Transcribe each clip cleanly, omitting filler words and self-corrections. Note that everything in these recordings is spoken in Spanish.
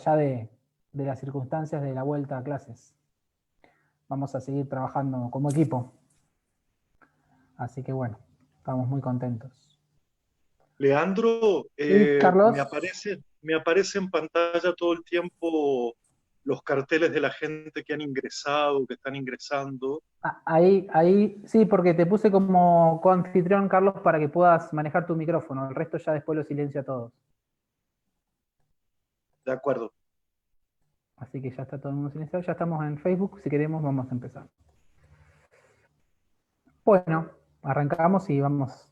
allá de las circunstancias de la vuelta a clases. Vamos a seguir trabajando como equipo. Así que bueno, estamos muy contentos. Leandro, ¿Y Carlos? me aparece en pantalla todo el tiempo los carteles de la gente que han ingresado, que están ingresando. Ahí, sí, porque te puse como coanfitrión, Carlos, para que puedas manejar tu micrófono. El resto ya después lo silencio a todos. De acuerdo. Así que ya está todo el mundo silenciado. Ya estamos en Facebook. Si queremos, vamos a empezar. Bueno, arrancamos y vamos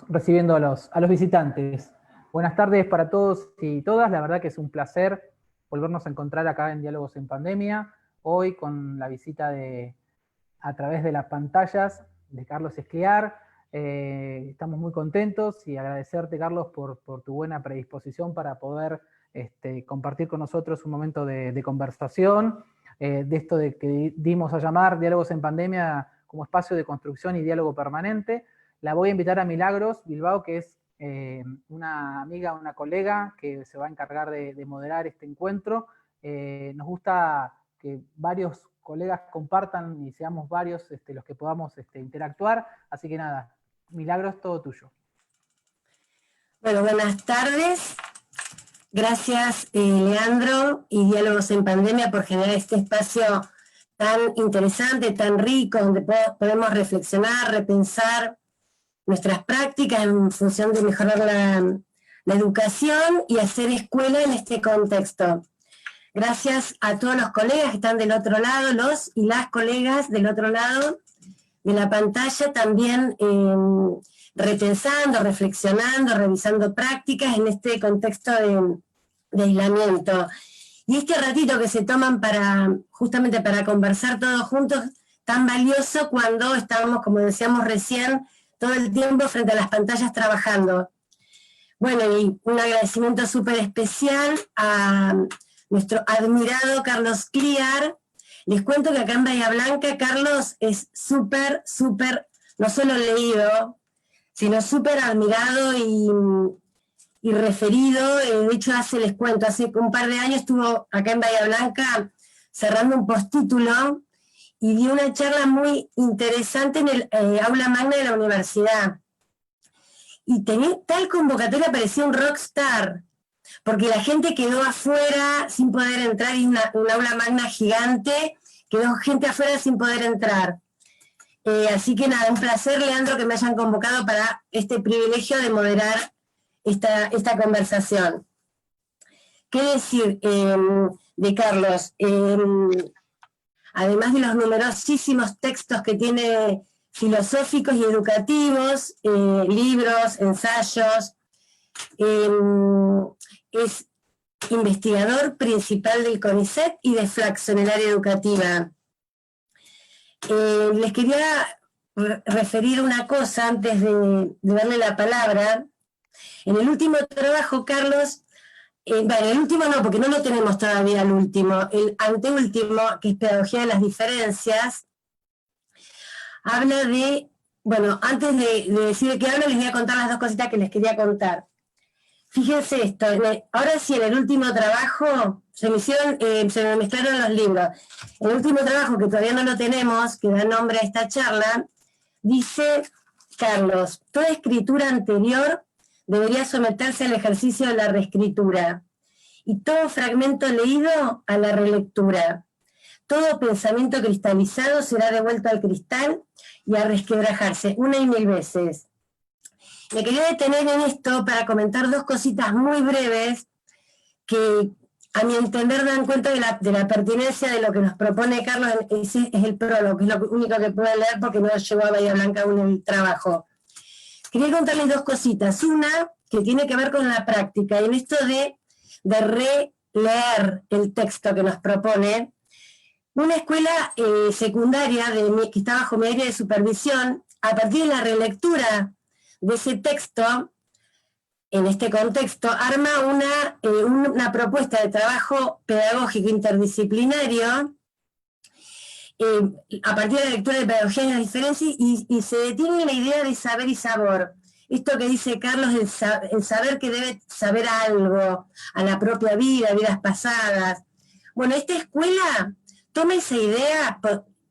recibiendo a los visitantes. Buenas tardes para todos y todas. La verdad que es un placer volvernos a encontrar acá en Diálogos en Pandemia. Hoy con la visita a través de las pantallas de Carlos Escliar. Estamos muy contentos y agradecerte, Carlos, por tu buena predisposición para poder compartir con nosotros un momento de conversación, de esto de que dimos a llamar Diálogos en Pandemia como espacio de construcción y diálogo permanente. La voy a invitar a Milagros Bilbao, que es una amiga, una colega que se va a encargar de moderar este encuentro. Nos gusta que varios colegas compartan y seamos varios los que podamos interactuar. Así que nada, Milagros, todo tuyo. Bueno, buenas tardes. Gracias, Leandro y Diálogos en Pandemia por generar este espacio tan interesante, tan rico, donde podemos reflexionar, repensar nuestras prácticas en función de mejorar la educación y hacer escuela en este contexto. Gracias a todos los colegas que están del otro lado, los y las colegas del otro lado de la pantalla, también repensando, reflexionando, revisando prácticas en este contexto de aislamiento. Y este ratito que se toman justamente para conversar todos juntos, tan valioso cuando estábamos, como decíamos recién, todo el tiempo frente a las pantallas trabajando. Bueno, y un agradecimiento súper especial a nuestro admirado Carlos Escliar. Les cuento que acá en Bahía Blanca Carlos es súper, no solo leído, sino súper admirado y referido. De hecho, les cuento, hace un par de años estuvo acá en Bahía Blanca cerrando un postítulo y dio una charla muy interesante en el aula magna de la universidad. Y tal convocatoria parecía un rockstar, porque la gente quedó afuera sin poder entrar, y un aula magna gigante, quedó gente afuera sin poder entrar. Así que nada, un placer, Leandro, que me hayan convocado para este privilegio de moderar esta conversación. ¿Qué decir de Carlos? Además de los numerosísimos textos que tiene filosóficos y educativos, libros, ensayos, es investigador principal del CONICET y de Flaxo en el área educativa. Les quería referir una cosa antes de darle la palabra. En el último trabajo, Carlos, bueno, el último no, porque no lo tenemos todavía el último, el anteúltimo, que es Pedagogía de las Diferencias, habla de, bueno, antes de decir de qué habla, les voy a contar las dos cositas que les quería contar. Fíjense esto, ahora sí, en el último trabajo, se me mezclaron los libros. El último trabajo, que todavía no lo tenemos, que da nombre a esta charla, dice Carlos: toda escritura anterior debería someterse al ejercicio de la reescritura, y todo fragmento leído a la relectura. Todo pensamiento cristalizado será devuelto al cristal y a resquebrajarse una y mil veces. Me quería detener en esto para comentar dos cositas muy breves que, a mi entender, dan cuenta de la pertinencia de lo que nos propone Carlos. Ese es el prólogo, que es lo único que puedo leer porque no llegó a Bahía Blanca aún el trabajo. Quería contarles dos cositas. Una, que tiene que ver con la práctica, y en esto de releer el texto que nos propone. Una escuela secundaria que está bajo mi área de supervisión, a partir de la relectura de ese texto, en este contexto, arma una propuesta de trabajo pedagógico interdisciplinario a partir de la lectura de Pedagogía de las Diferencias, y se detiene en la idea de saber y sabor. esto que dice Carlos, el saber que debe saber algo, a la propia vida, vidas pasadas. Bueno, esta escuela toma esa idea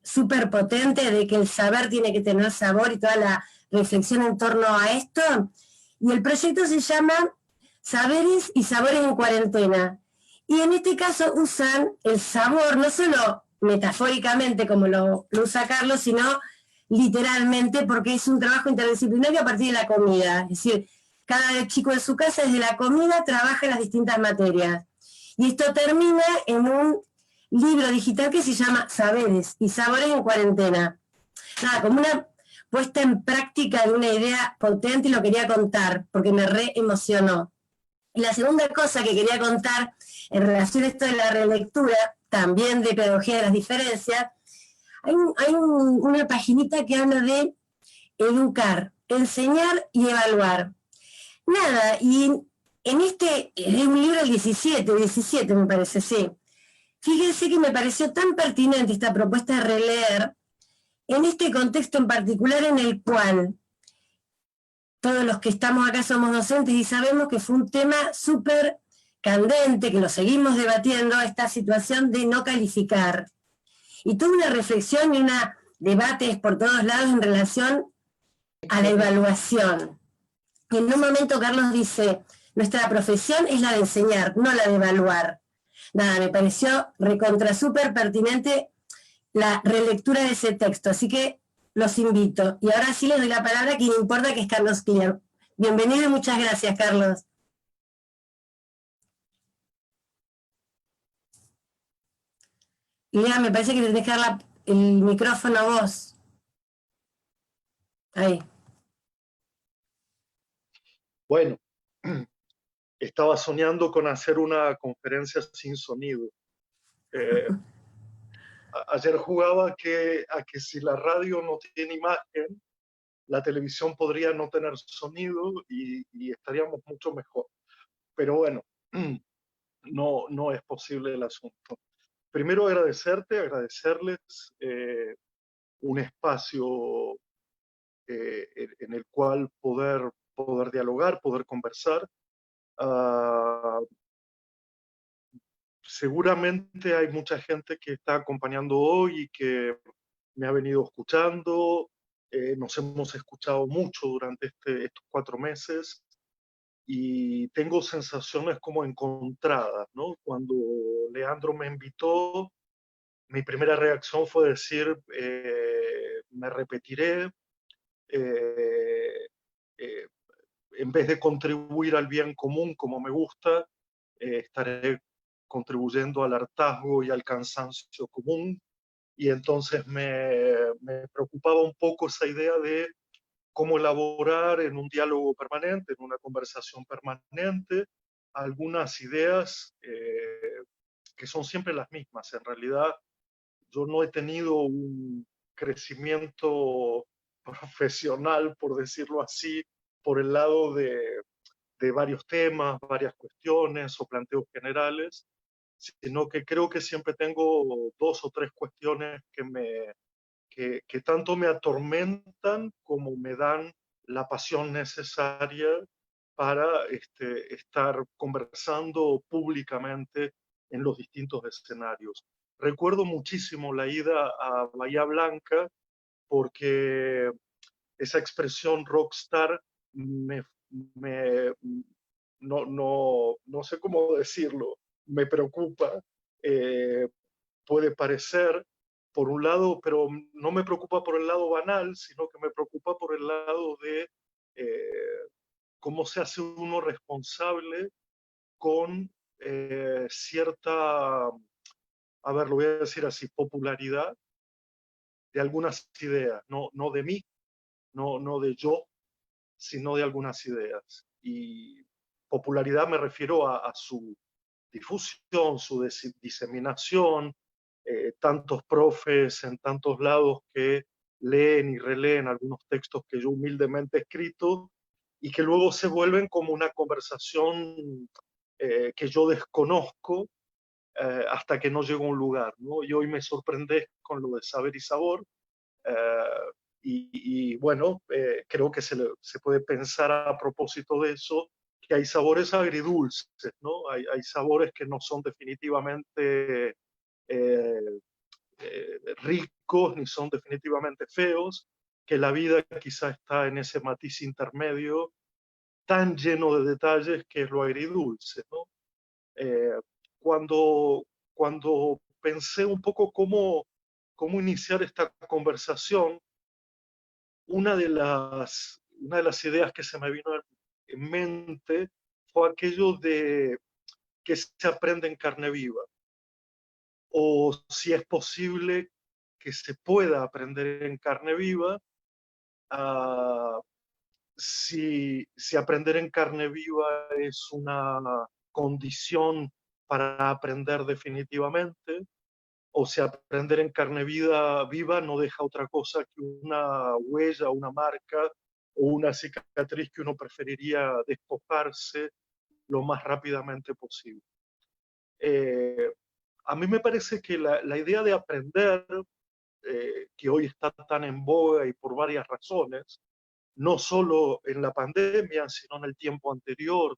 súper potente de que el saber tiene que tener sabor y toda la reflexión en torno a esto, y el proyecto se llama Saberes y Sabores en Cuarentena. Y en este caso usan el sabor, no solo metafóricamente como lo usa Carlos, sino literalmente, porque es un trabajo interdisciplinario a partir de la comida. Es decir, cada chico en su casa desde la comida trabaja en las distintas materias. Y esto termina en un libro digital que se llama Saberes y Sabores en Cuarentena. Nada, como una puesta en práctica de una idea potente, y lo quería contar porque me re emocionó. Y la segunda cosa que quería contar en relación a esto de la relectura, también de pedagogía de las diferencias, hay una paginita que habla de educar, enseñar y evaluar. Nada, y en este, es un libro del 17 me parece, sí. Fíjense que me pareció tan pertinente esta propuesta de releer en este contexto en particular en el cual todos los que estamos acá somos docentes y sabemos que fue un tema súper candente, que lo seguimos debatiendo, esta situación de no calificar. Y tuve una reflexión y una debates por todos lados en relación a la evaluación. Y en un momento Carlos dice, nuestra profesión es la de enseñar, no la de evaluar. Nada, me pareció recontra súper pertinente la relectura de ese texto, así que los invito. Y ahora sí les doy la palabra a quien importa, que es Carlos Clear. Bienvenido y muchas gracias, Carlos. Lea, me parece que te tenés que dar el micrófono a vos. Ahí. Bueno, estaba soñando con hacer una conferencia sin sonido. Ayer jugaba a que si la radio no tiene imagen, la televisión podría no tener sonido y estaríamos mucho mejor. Pero bueno, no es posible el asunto. Primero agradecerles un espacio en el cual poder dialogar, poder conversar. Seguramente hay mucha gente que está acompañando hoy y que me ha venido escuchando. Nos hemos escuchado mucho durante estos 4 meses y tengo sensaciones como encontradas, ¿no? Cuando Leandro me invitó, mi primera reacción fue decir, me repetiré, eh, eh, en vez de contribuir al bien común como me gusta, estaré contribuyendo al hartazgo y al cansancio común. Y entonces me preocupaba un poco esa idea de cómo elaborar en un diálogo permanente, en una conversación permanente, algunas ideas que son siempre las mismas. En realidad, yo no he tenido un crecimiento profesional, por decirlo así, por el lado de varios temas, varias cuestiones o planteos generales, sino que creo que siempre tengo 2 o 3 cuestiones que tanto me atormentan como me dan la pasión necesaria para estar conversando públicamente en los distintos escenarios. Recuerdo muchísimo la ida a Bahía Blanca porque esa expresión rockstar me, no sé cómo decirlo, me preocupa. Puede parecer, por un lado, pero no me preocupa por el lado banal, sino que me preocupa por el lado de cómo se hace uno responsable con cierta, a ver, lo voy a decir así, popularidad de algunas ideas, no de mí, no de yo, sino de algunas ideas. Y popularidad me refiero a su difusión, su diseminación, tantos profes en tantos lados que leen y releen algunos textos que yo humildemente he escrito y que luego se vuelven como una conversación que yo desconozco hasta que no llego a un lugar, ¿no? Y hoy me sorprendés con lo de saber y sabor, Y bueno, creo que se puede pensar a propósito de eso, que hay sabores agridulces, ¿no? Hay sabores que no son definitivamente eh, ricos ni son definitivamente feos, que la vida quizá está en ese matiz intermedio tan lleno de detalles que es lo agridulce, ¿no? Eh, cuando, cuando pensé un poco cómo iniciar esta conversación, una de las ideas que se me vino en mente fue aquello de que se aprende en carne viva, o si es posible que se pueda aprender en carne viva, uh, si aprender en carne viva es una condición para aprender definitivamente, o si aprender en carne viva no deja otra cosa que una huella, una marca o una cicatriz que uno preferiría despojarse lo más rápidamente posible. Eh, a mí me parece que la idea de aprender, que hoy está tan en boga y por varias razones, no solo en la pandemia, sino en el tiempo anterior,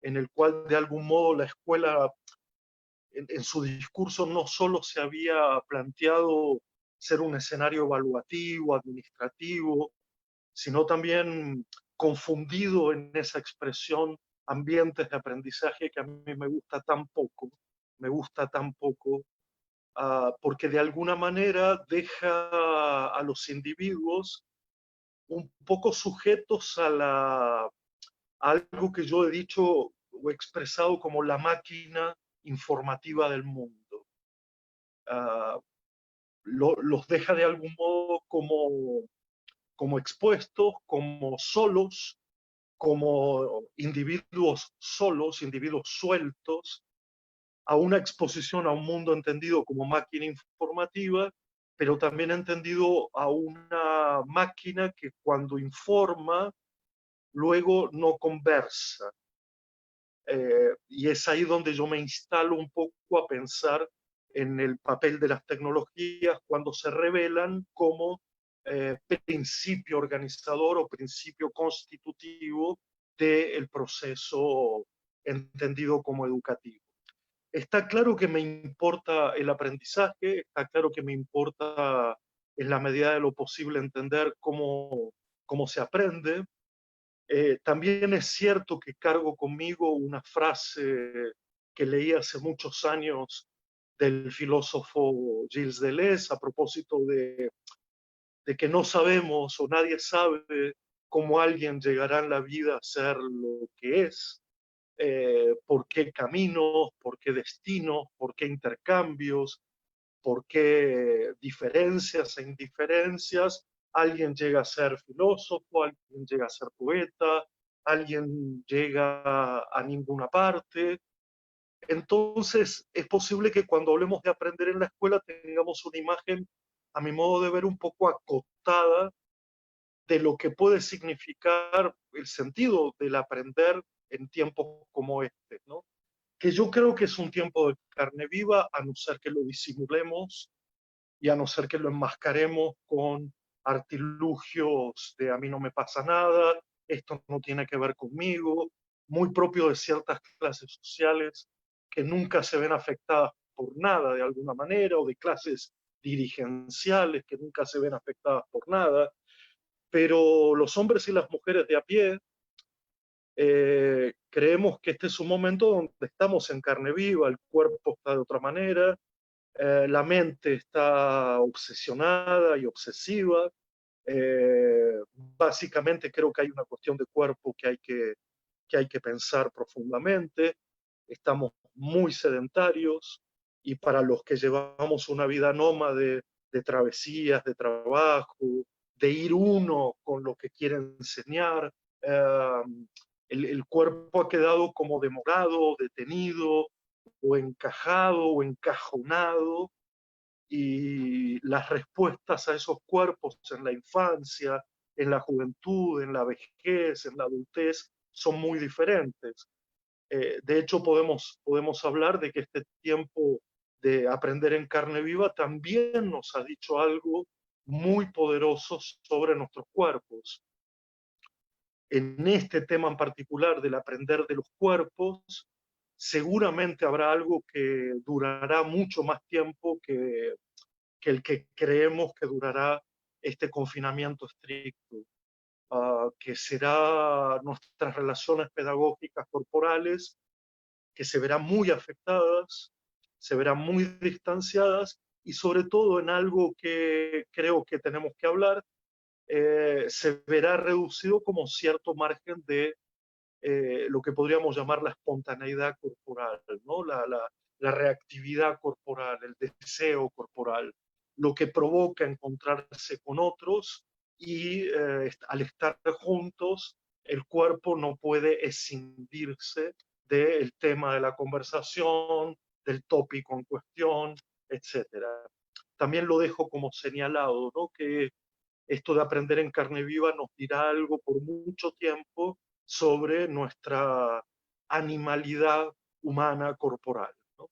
en el cual de algún modo la escuela en su discurso no solo se había planteado ser un escenario evaluativo, administrativo, sino también confundido en esa expresión ambientes de aprendizaje que a mí me gusta tan poco, porque de alguna manera deja a los individuos un poco sujetos a algo que yo he dicho o he expresado como la máquina informativa del mundo. Uh, los deja de algún modo como expuestos, como solos, como individuos solos, individuos sueltos, a una exposición a un mundo entendido como máquina informativa, pero también entendido a una máquina que cuando informa, luego no conversa. Y es ahí donde yo me instalo un poco a pensar en el papel de las tecnologías cuando se revelan como principio organizador o principio constitutivo del proceso entendido como educativo. Está claro que me importa el aprendizaje, está claro que me importa en la medida de lo posible entender cómo se aprende. También es cierto que cargo conmigo una frase que leí hace muchos años del filósofo Gilles Deleuze a propósito de que no sabemos o nadie sabe cómo alguien llegará en la vida a ser lo que es, por qué caminos, por qué destinos, por qué intercambios, por qué diferencias e indiferencias. Alguien llega a ser filósofo, alguien llega a ser poeta, alguien llega a ninguna parte. Entonces, es posible que cuando hablemos de aprender en la escuela tengamos una imagen, a mi modo de ver, un poco acotada de lo que puede significar el sentido del aprender en tiempos como este, ¿no? Que yo creo que es un tiempo de carne viva, a no ser que lo disimulemos y a no ser que lo enmascaremos con artilugios de a mí no me pasa nada, esto no tiene que ver conmigo, muy propio de ciertas clases sociales que nunca se ven afectadas por nada de alguna manera, o de clases dirigenciales que nunca se ven afectadas por nada, pero los hombres y las mujeres de a pie creemos que este es un momento donde estamos en carne viva, el cuerpo está de otra manera, la mente está obsesionada y obsesiva. Básicamente creo que hay una cuestión de cuerpo que hay que pensar profundamente. Estamos muy sedentarios y para los que llevamos una vida nómade de travesías, de trabajo, de ir uno con lo que quiere enseñar, el cuerpo ha quedado como demorado, detenido, o encajado o encajonado, y las respuestas a esos cuerpos en la infancia, en la juventud, en la vejez, en la adultez, son muy diferentes. De hecho, podemos hablar de que este tiempo de aprender en carne viva también nos ha dicho algo muy poderosos sobre nuestros cuerpos. En este tema en particular del aprender de los cuerpos, seguramente habrá algo que durará mucho más tiempo que el que creemos que durará este confinamiento estricto, que será nuestras relaciones pedagógicas corporales, que se verán muy afectadas, se verán muy distanciadas, y sobre todo en algo que creo que tenemos que hablar, se verá reducido como cierto margen de lo que podríamos llamar la espontaneidad corporal, ¿no? La reactividad corporal, el deseo corporal, lo que provoca encontrarse con otros y al estar juntos, el cuerpo no puede escindirse del tema de la conversación, del tópico en cuestión, etc. También lo dejo como señalado, ¿no? Que esto de aprender en carne viva nos dirá algo por mucho tiempo sobre nuestra animalidad humana corporal, ¿no?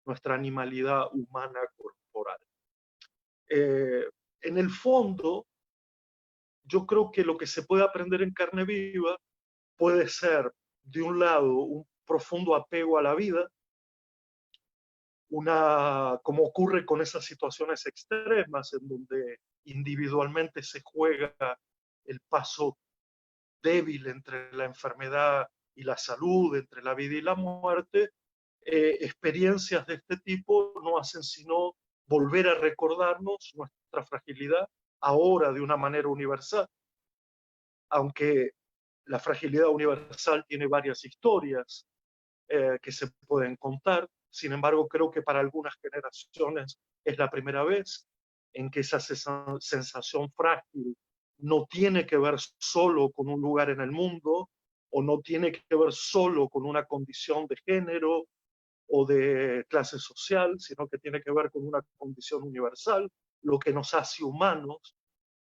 Nuestra animalidad humana corporal. En el fondo, yo creo que lo que se puede aprender en carne viva puede ser, de un lado, un profundo apego a la vida, como ocurre con esas situaciones extremas en donde individualmente se juega el paso débil entre la enfermedad y la salud, entre la vida y la muerte, experiencias de este tipo no hacen sino volver a recordarnos nuestra fragilidad ahora de una manera universal, aunque la fragilidad universal tiene varias historias que se pueden contar. Sin embargo, creo que para algunas generaciones es la primera vez en que esa sensación frágil no tiene que ver solo con un lugar en el mundo, o no tiene que ver solo con una condición de género o de clase social, sino que tiene que ver con una condición universal, lo que nos hace humanos.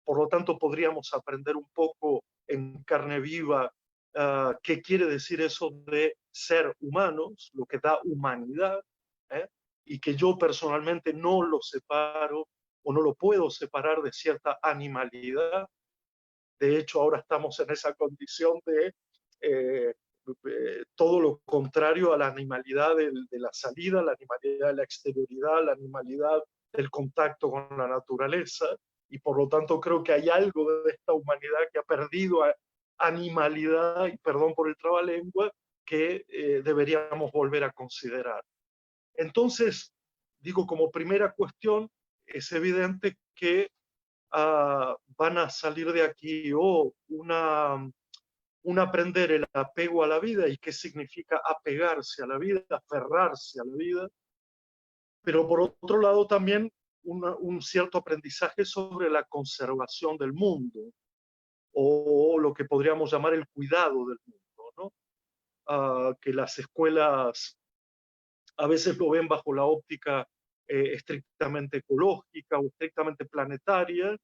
Por lo tanto, podríamos aprender un poco en carne viva qué quiere decir eso de ser humanos, lo que da humanidad, ¿eh? Y que yo personalmente no lo separo o no lo puedo separar de cierta animalidad. De hecho, ahora estamos en esa condición de todo lo contrario a la animalidad de la salida, la animalidad de la exterioridad, la animalidad del contacto con la naturaleza, y por lo tanto creo que hay algo de esta humanidad que ha perdido animalidad, y perdón por el trabalengua, que deberíamos volver a considerar. Entonces, digo, como primera cuestión, es evidente que van a salir de aquí un aprender el apego a la vida y qué significa apegarse a la vida, aferrarse a la vida, pero por otro lado también un cierto aprendizaje sobre la conservación del mundo, o lo que podríamos llamar el cuidado del mundo, ¿no? Que las escuelas a veces lo ven bajo la óptica estrictamente ecológica o estrictamente planetaria,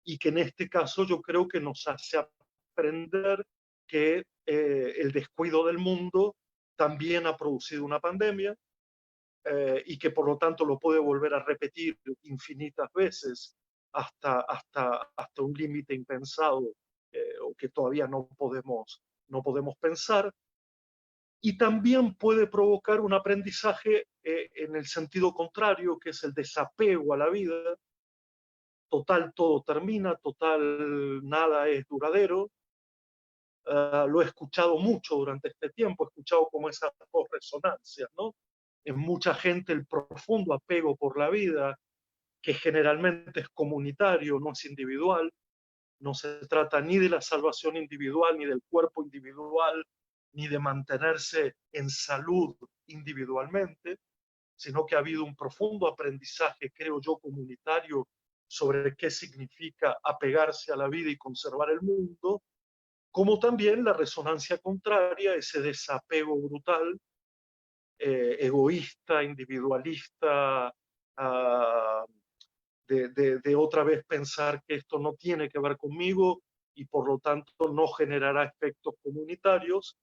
y que en este caso yo creo que nos hace aprender que el descuido del mundo también ha producido una pandemia, y que por lo tanto lo puede volver a repetir infinitas veces hasta un límite impensado, o que todavía no podemos pensar. Y también puede provocar un aprendizaje en el sentido contrario, que es el desapego a la vida. Total, todo termina, total, nada es duradero. Lo he escuchado mucho durante este tiempo, he escuchado como esas dos resonancias, ¿no? En mucha gente el profundo apego por la vida, que generalmente es comunitario, no es individual. No se trata ni de la salvación individual, ni del cuerpo individual, ni de mantenerse en salud individualmente, sino que ha habido un profundo aprendizaje, creo yo, comunitario sobre qué significa apegarse a la vida y conservar el mundo, como también la resonancia contraria, ese desapego brutal, egoísta, individualista, de otra vez pensar que esto no tiene que ver conmigo y por lo tanto no generará efectos comunitarios,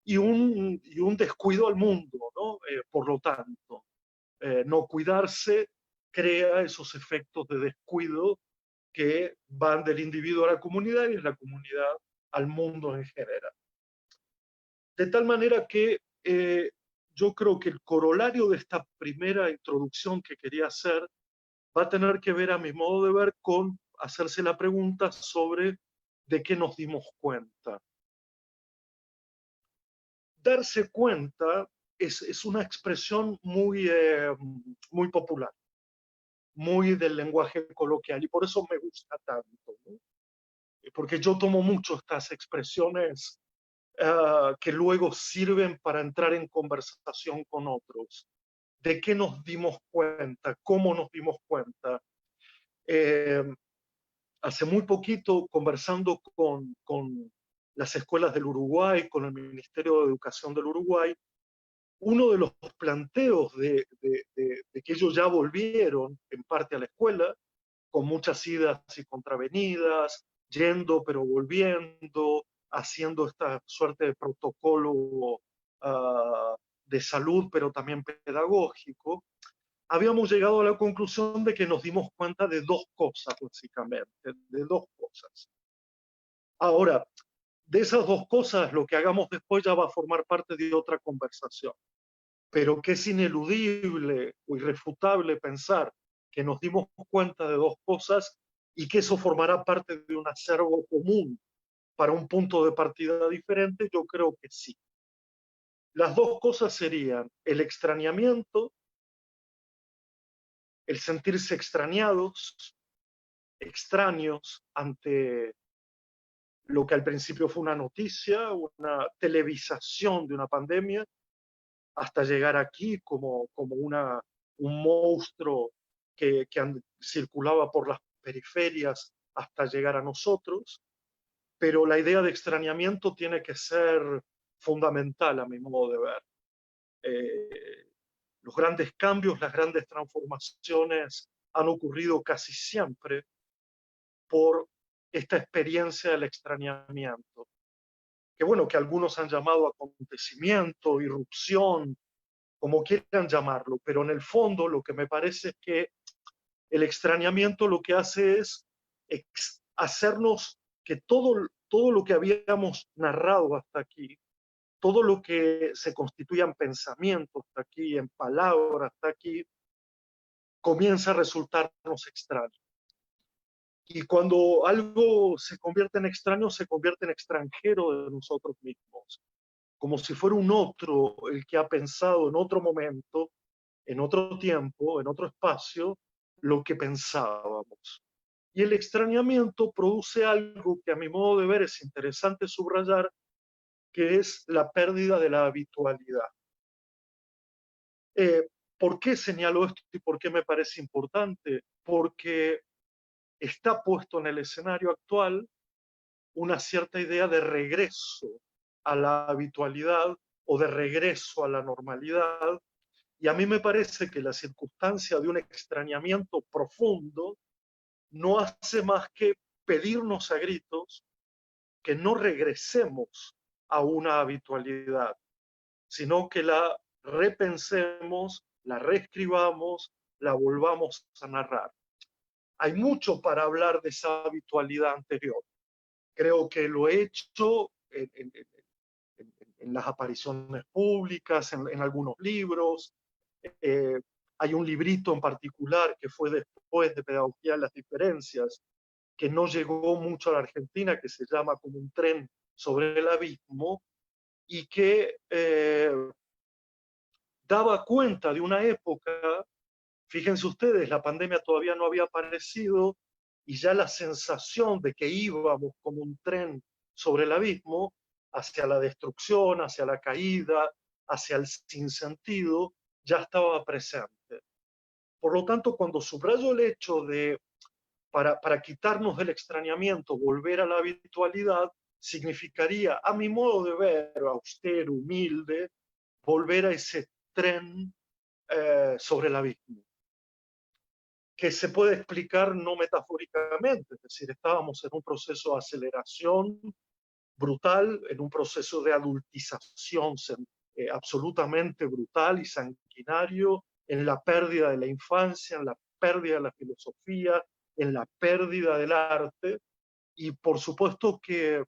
y un descuido al mundo, ¿no? Por lo tanto, no cuidarse crea esos efectos de descuido que van del individuo a la comunidad y de la comunidad al mundo en general. De tal manera que yo creo que el corolario de esta primera introducción que quería hacer va a tener que ver, a mi modo de ver, con hacerse la pregunta sobre de qué nos dimos cuenta. Darse cuenta es una expresión muy, muy popular, muy del lenguaje coloquial, y por eso me gusta tanto, ¿no? Porque yo tomo mucho estas expresiones que luego sirven para entrar en conversación con otros. ¿De qué nos dimos cuenta? ¿Cómo nos dimos cuenta? Eh, Hace muy poquito, conversando con las escuelas del Uruguay, con el Ministerio de Educación del Uruguay, uno de los planteos de que ellos ya volvieron en parte a la escuela, con muchas idas y contravenidas, yendo pero volviendo, haciendo esta suerte de protocolo de salud, pero también pedagógico, habíamos llegado a la conclusión de que nos dimos cuenta de dos cosas, básicamente, de dos cosas. Ahora, de esas dos cosas, lo que hagamos después ya va a formar parte de otra conversación, pero que es ineludible o irrefutable pensar que nos dimos cuenta de dos cosas y que eso formará parte de un acervo común para un punto de partida diferente, yo creo que sí. Las dos cosas serían el extrañamiento, el sentirse extrañados, extraños ante lo que al principio fue una noticia, una televisación de una pandemia, hasta llegar aquí como un monstruo que circulaba por las periferias hasta llegar a nosotros. Pero la idea de extrañamiento tiene que ser fundamental a mi modo de ver. Los grandes cambios, las grandes transformaciones han ocurrido casi siempre por esta experiencia del extrañamiento, que bueno, que algunos han llamado acontecimiento, irrupción, como quieran llamarlo, pero en el fondo lo que me parece es que el extrañamiento lo que hace es hacernos que todo lo que habíamos narrado hasta aquí, todo lo que se constituía en pensamiento hasta aquí, en palabras hasta aquí, comienza a resultarnos extraño. Y cuando algo se convierte en extraño, se convierte en extranjero de nosotros mismos, como si fuera un otro el que ha pensado en otro momento, en otro tiempo, en otro espacio, lo que pensábamos. Y el extrañamiento produce algo que a mi modo de ver es interesante subrayar, que es la pérdida de la habitualidad. ¿Por qué señalo esto y por qué me parece importante? Porque está puesto en el escenario actual una cierta idea de regreso a la habitualidad o de regreso a la normalidad. Y a mí me parece que la circunstancia de un extrañamiento profundo no hace más que pedirnos a gritos que no regresemos a una habitualidad, sino que la repensemos, la reescribamos, la volvamos a narrar. Hay mucho para hablar de esa habitualidad anterior. Creo que lo he hecho en las apariciones públicas, en algunos libros. Hay un librito en particular que fue después de Pedagogía de las Diferencias, que no llegó mucho a la Argentina, que se llama Como un tren sobre el abismo, y que daba cuenta de una época, fíjense ustedes, la pandemia todavía no había aparecido, y ya la sensación de que íbamos como un tren sobre el abismo, hacia la destrucción, hacia la caída, hacia el sinsentido, ya estaba presente. Por lo tanto, cuando subrayo el hecho de, para quitarnos del extrañamiento, volver a la habitualidad, significaría, a mi modo de ver, austero, humilde, volver a ese tren sobre el abismo, que se puede explicar no metafóricamente, es decir, estábamos en un proceso de aceleración brutal, en un proceso de adultización absolutamente brutal y sanguinario, en la pérdida de la infancia, en la pérdida de la filosofía, en la pérdida del arte, y por supuesto que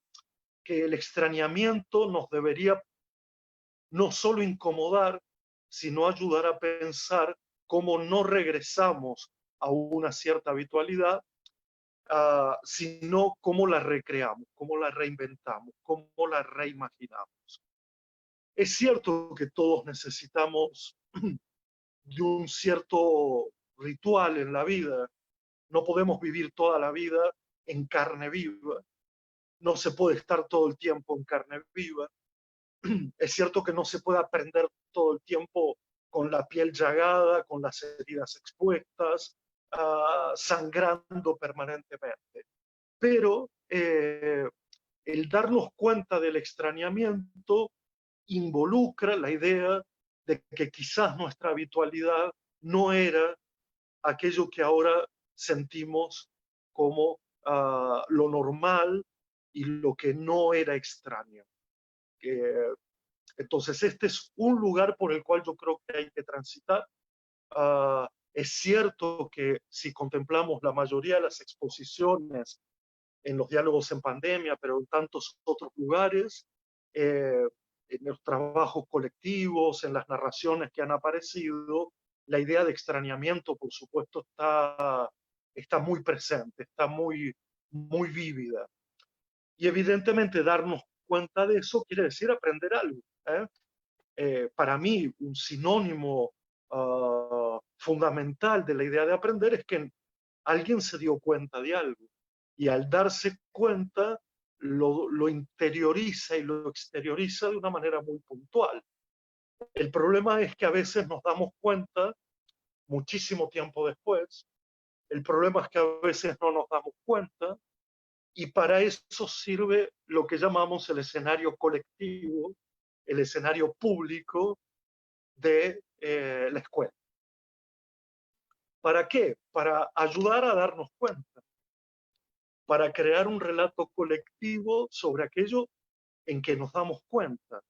el extrañamiento nos debería no solo incomodar, sino ayudar a pensar cómo no regresamos a una cierta habitualidad, sino cómo la recreamos, cómo la reinventamos, cómo la reimaginamos. Es cierto que todos necesitamos de un cierto ritual en la vida. No podemos vivir toda la vida en carne viva. No se puede estar todo el tiempo en carne viva. Es cierto que no se puede aprender todo el tiempo con la piel llagada, con las heridas expuestas, sangrando permanentemente. Pero el darnos cuenta del extrañamiento involucra la idea de que quizás nuestra habitualidad no era aquello que ahora sentimos como lo normal y lo que no era extraño. Entonces, este es un lugar por el cual yo creo que hay que transitar. Es cierto que si contemplamos la mayoría de las exposiciones en los diálogos en pandemia, pero en tantos otros lugares, en los trabajos colectivos, en las narraciones que han aparecido, la idea de extrañamiento, por supuesto, está muy presente, está muy, muy vívida. Y evidentemente darnos cuenta de eso quiere decir aprender algo. Para mí, un sinónimo fundamental de la idea de aprender es que alguien se dio cuenta de algo. Y al darse cuenta, lo interioriza y lo exterioriza de una manera muy puntual. El problema es que a veces nos damos cuenta muchísimo tiempo después. El problema es que a veces no nos damos cuenta. Y para eso sirve lo que llamamos el escenario colectivo, el escenario público de la escuela. ¿Para qué? Para ayudar a darnos cuenta, para crear un relato colectivo sobre aquello en que nos damos cuenta,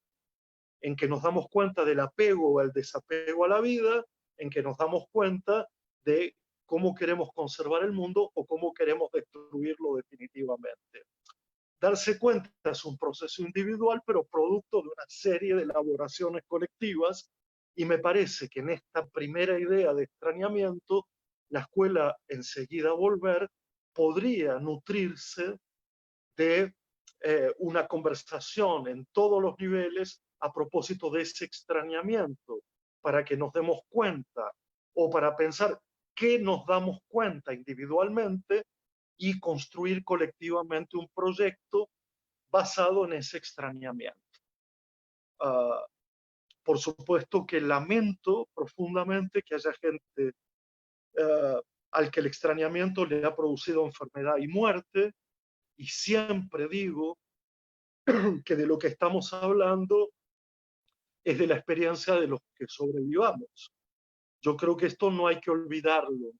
en que nos damos cuenta del apego o el desapego a la vida, en que nos damos cuenta de cómo queremos conservar el mundo o cómo queremos destruirlo definitivamente. Darse cuenta es un proceso individual, pero producto de una serie de elaboraciones colectivas, y me parece que en esta primera idea de extrañamiento, la escuela enseguida volver podría nutrirse de una conversación en todos los niveles a propósito de ese extrañamiento, para que nos demos cuenta o para pensar qué nos damos cuenta individualmente y construir colectivamente un proyecto basado en ese extrañamiento. Por supuesto que lamento profundamente que haya gente al que el extrañamiento le ha producido enfermedad y muerte, y siempre digo que de lo que estamos hablando es de la experiencia de los que sobrevivamos. Yo creo que esto no hay que olvidarlo,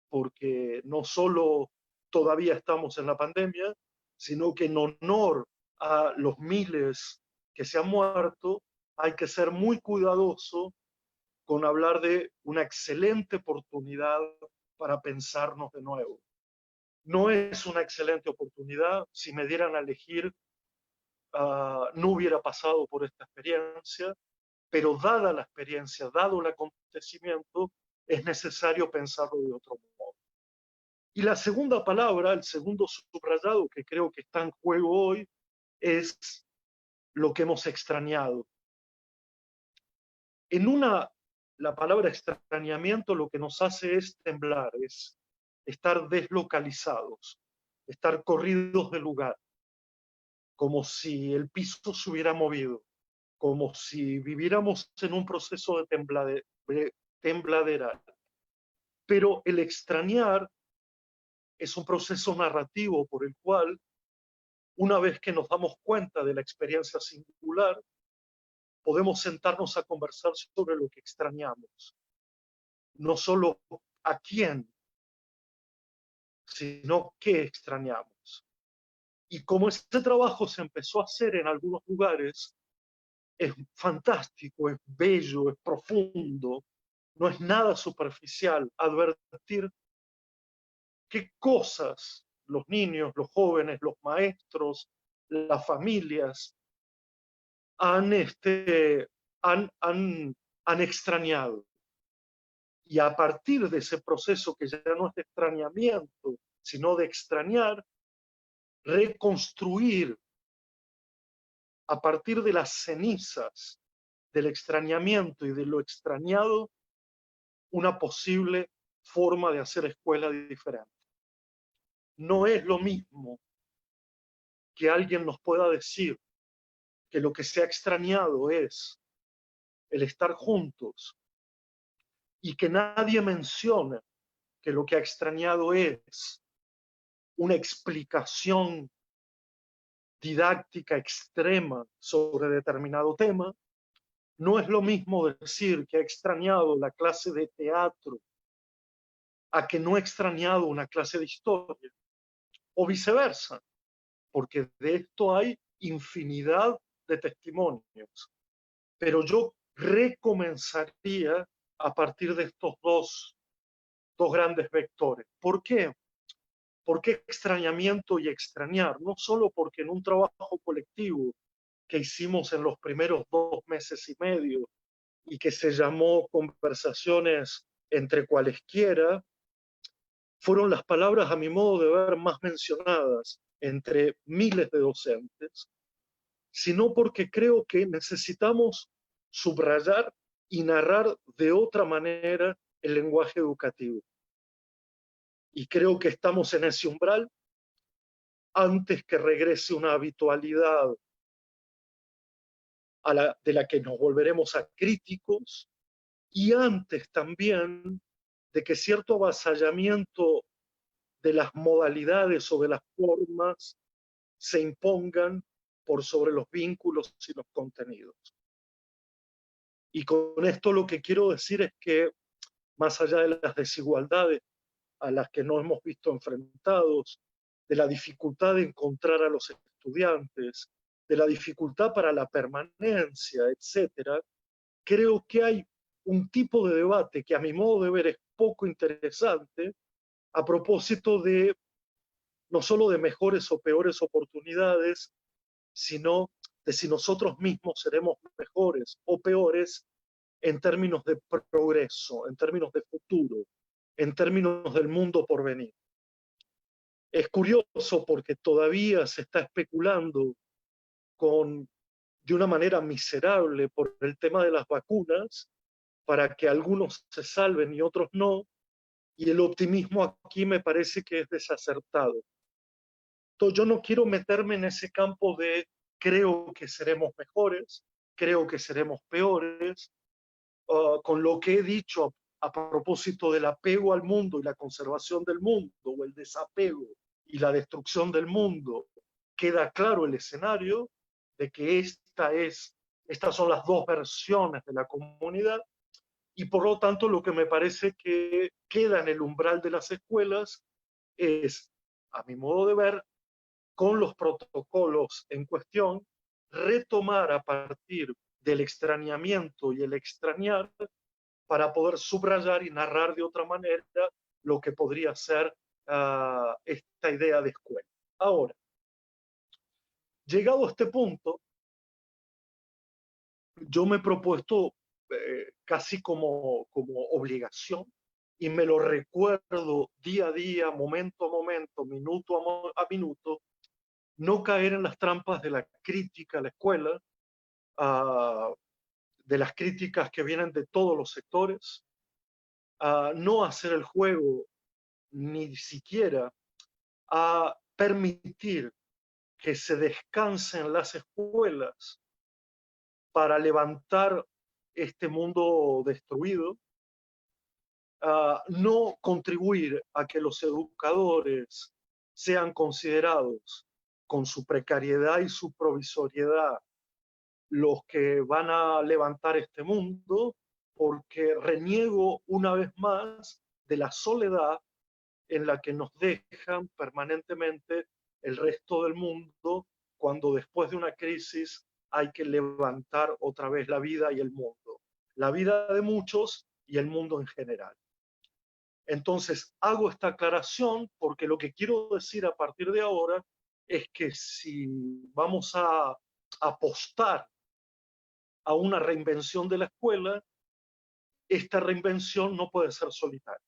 porque no solo todavía estamos en la pandemia, sino que en honor a los miles que se han muerto, hay que ser muy cuidadoso con hablar de una excelente oportunidad para pensarnos de nuevo. No es una excelente oportunidad. Si me dieran a elegir, no hubiera pasado por esta experiencia, pero dada la experiencia, dado el acontecimiento, es necesario pensarlo de otro modo. Y la segunda palabra, el segundo subrayado que creo que está en juego hoy, es lo que hemos extrañado. La palabra extrañamiento lo que nos hace es temblar, es estar deslocalizados, estar corridos de lugar, como si el piso se hubiera movido, como si viviéramos en un proceso de tembladera. Pero el extrañar es un proceso narrativo por el cual, una vez que nos damos cuenta de la experiencia singular, podemos sentarnos a conversar sobre lo que extrañamos. No solo a quién, sino qué extrañamos. Y como este trabajo se empezó a hacer en algunos lugares, es fantástico, es bello, es profundo, no es nada superficial advertir qué cosas los niños, los jóvenes, los maestros, las familias han extrañado. Y a partir de ese proceso que ya no es de extrañamiento, sino de extrañar, reconstruir a partir de las cenizas del extrañamiento y de lo extrañado una posible forma de hacer escuela diferente. No es lo mismo que alguien nos pueda decir que lo que se ha extrañado es el estar juntos y que nadie mencione que lo que ha extrañado es una explicación didáctica extrema sobre determinado tema. No es lo mismo decir que ha extrañado la clase de teatro a que no ha extrañado una clase de historia, o viceversa, porque de esto hay infinidad de testimonios. Pero yo recomenzaría a partir de estos dos grandes vectores. ¿Por qué? ¿Por qué extrañamiento y extrañar? No solo porque en un trabajo colectivo que hicimos en los primeros 2 meses y medio y que se llamó Conversaciones entre cualesquiera, fueron las palabras, a mi modo de ver, más mencionadas entre miles de docentes, sino porque creo que necesitamos subrayar y narrar de otra manera el lenguaje educativo. Y creo que estamos en ese umbral antes que regrese una habitualidad de la que nos volveremos a críticos, y antes también de que cierto avasallamiento de las modalidades o de las formas se impongan por sobre los vínculos y los contenidos. Y con esto lo que quiero decir es que, más allá de las desigualdades a las que nos hemos visto enfrentados, de la dificultad de encontrar a los estudiantes, de la dificultad para la permanencia, etcétera, creo que hay un tipo de debate que a mi modo de ver es poco interesante a propósito de no solo de mejores o peores oportunidades, sino de si nosotros mismos seremos mejores o peores en términos de progreso, en términos de futuro, en términos del mundo por venir. Es curioso porque todavía se está especulando de una manera miserable por el tema de las vacunas, para que algunos se salven y otros no, y el optimismo aquí me parece que es desacertado. Entonces, yo no quiero meterme en ese campo de creo que seremos mejores, creo que seremos peores, con lo que he dicho a propósito del apego al mundo y la conservación del mundo, o el desapego y la destrucción del mundo. Queda claro el escenario de que estas son las dos versiones de la comunidad, y por lo tanto lo que me parece que queda en el umbral de las escuelas es, a mi modo de ver, con los protocolos en cuestión, retomar a partir del extrañamiento y el extrañar para poder subrayar y narrar de otra manera lo que podría ser esta idea de escuela. Ahora, llegado a este punto, yo me he propuesto casi como obligación, y me lo recuerdo día a día, momento a momento, minuto a minuto, no caer en las trampas de la crítica a la escuela, de las críticas que vienen de todos los sectores, no hacer el juego ni siquiera a permitir que se descansen las escuelas para levantar este mundo destruido, no contribuir a que los educadores sean considerados con su precariedad y su provisoriedad los que van a levantar este mundo, porque reniego una vez más de la soledad en la que nos dejan permanentemente el resto del mundo, cuando después de una crisis hay que levantar otra vez la vida y el mundo, la vida de muchos y el mundo en general. Entonces, hago esta aclaración porque lo que quiero decir a partir de ahora es que si vamos a apostar a una reinvención de la escuela, esta reinvención no puede ser solitaria,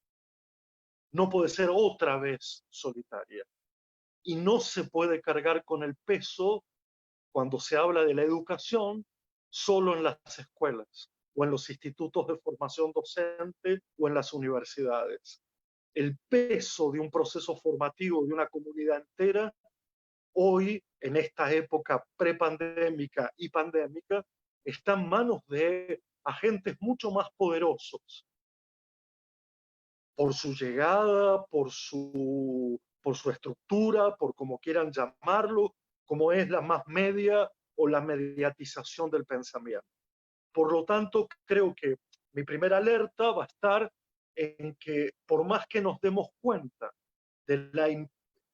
no puede ser otra vez solitaria. Y no se puede cargar con el peso, cuando se habla de la educación, solo en las escuelas o en los institutos de formación docente o en las universidades. El peso de un proceso formativo de una comunidad entera, hoy, en esta época prepandémica y pandémica, está en manos de agentes mucho más poderosos por su llegada, por su estructura, por como quieran llamarlo, como es la más media o la mediatización del pensamiento. Por lo tanto, creo que mi primera alerta va a estar en que por más que nos demos cuenta de la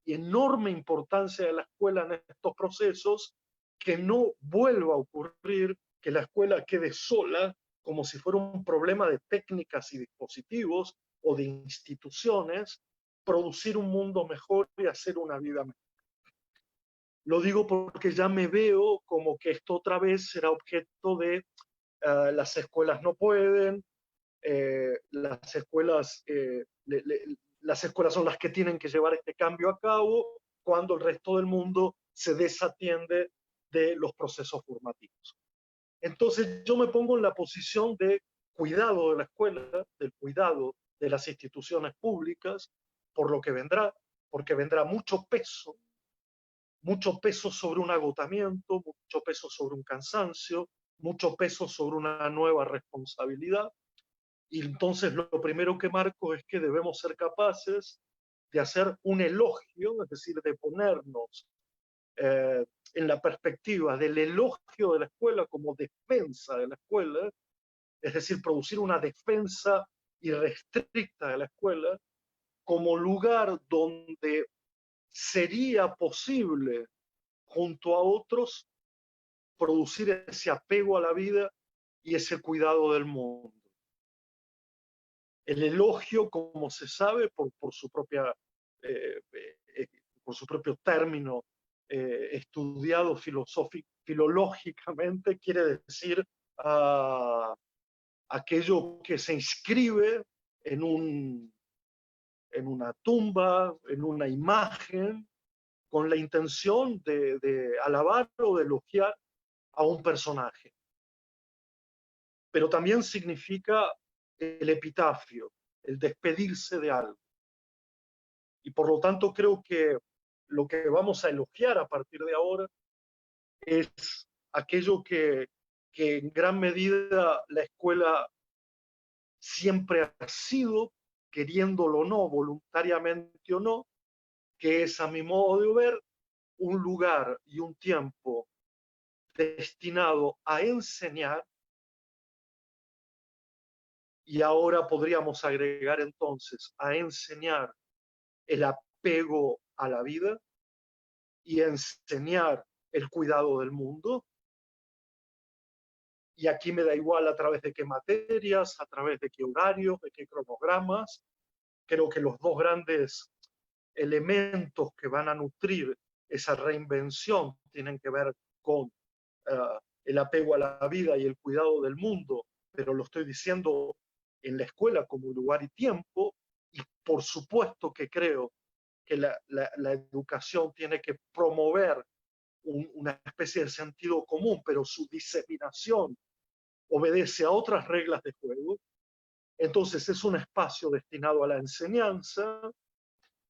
enorme importancia de la escuela en estos procesos, que no vuelva a ocurrir que la escuela quede sola como si fuera un problema de técnicas y dispositivos o de instituciones, producir un mundo mejor y hacer una vida mejor. Lo digo porque ya me veo como que esto otra vez será objeto de las escuelas no pueden, las escuelas son las que tienen que llevar este cambio a cabo, cuando el resto del mundo se desatiende de los procesos formativos. Entonces yo me pongo en la posición de cuidado de la escuela, del cuidado de las instituciones públicas, por lo que vendrá, porque vendrá mucho peso sobre un agotamiento, mucho peso sobre un cansancio, mucho peso sobre una nueva responsabilidad. Y entonces lo primero que marco es que debemos ser capaces de hacer un elogio, es decir, de ponernos en la perspectiva del elogio de la escuela como defensa de la escuela, es decir, producir una defensa irrestricta de la escuela como lugar donde sería posible, junto a otros, producir ese apego a la vida y ese cuidado del mundo. El elogio, como se sabe, por su propio término estudiado filológicamente, quiere decir aquello que se inscribe en una tumba, en una imagen, con la intención de alabar o de elogiar a un personaje. Pero también significa el epitafio, el despedirse de algo. Y por lo tanto creo que lo que vamos a elogiar a partir de ahora es aquello que en gran medida la escuela siempre ha sido, queriéndolo o no, voluntariamente o no, que es, a mi modo de ver, un lugar y un tiempo destinado a enseñar. Y ahora podríamos agregar entonces a enseñar el apego a la vida y enseñar el cuidado del mundo. Y aquí me da igual a través de qué materias, a través de qué horarios, de qué cronogramas. Creo que los dos grandes elementos que van a nutrir esa reinvención tienen que ver con el apego a la vida y el cuidado del mundo, pero lo estoy diciendo en la escuela como lugar y tiempo, y por supuesto que creo que la educación tiene que promover una especie de sentido común, pero su diseminación obedece a otras reglas de juego. Entonces es un espacio destinado a la enseñanza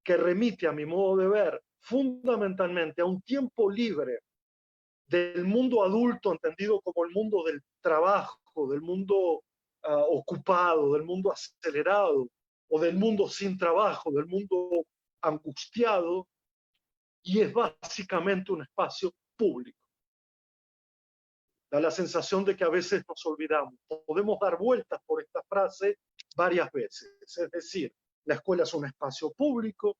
que remite, a mi modo de ver, fundamentalmente a un tiempo libre del mundo adulto, entendido como el mundo del trabajo, del mundo ocupado, del mundo acelerado, o del mundo sin trabajo, del mundo angustiado, y es básicamente un espacio público. Da la sensación de que a veces nos olvidamos. Podemos dar vueltas por esta frase varias veces. Es decir, la escuela es un espacio público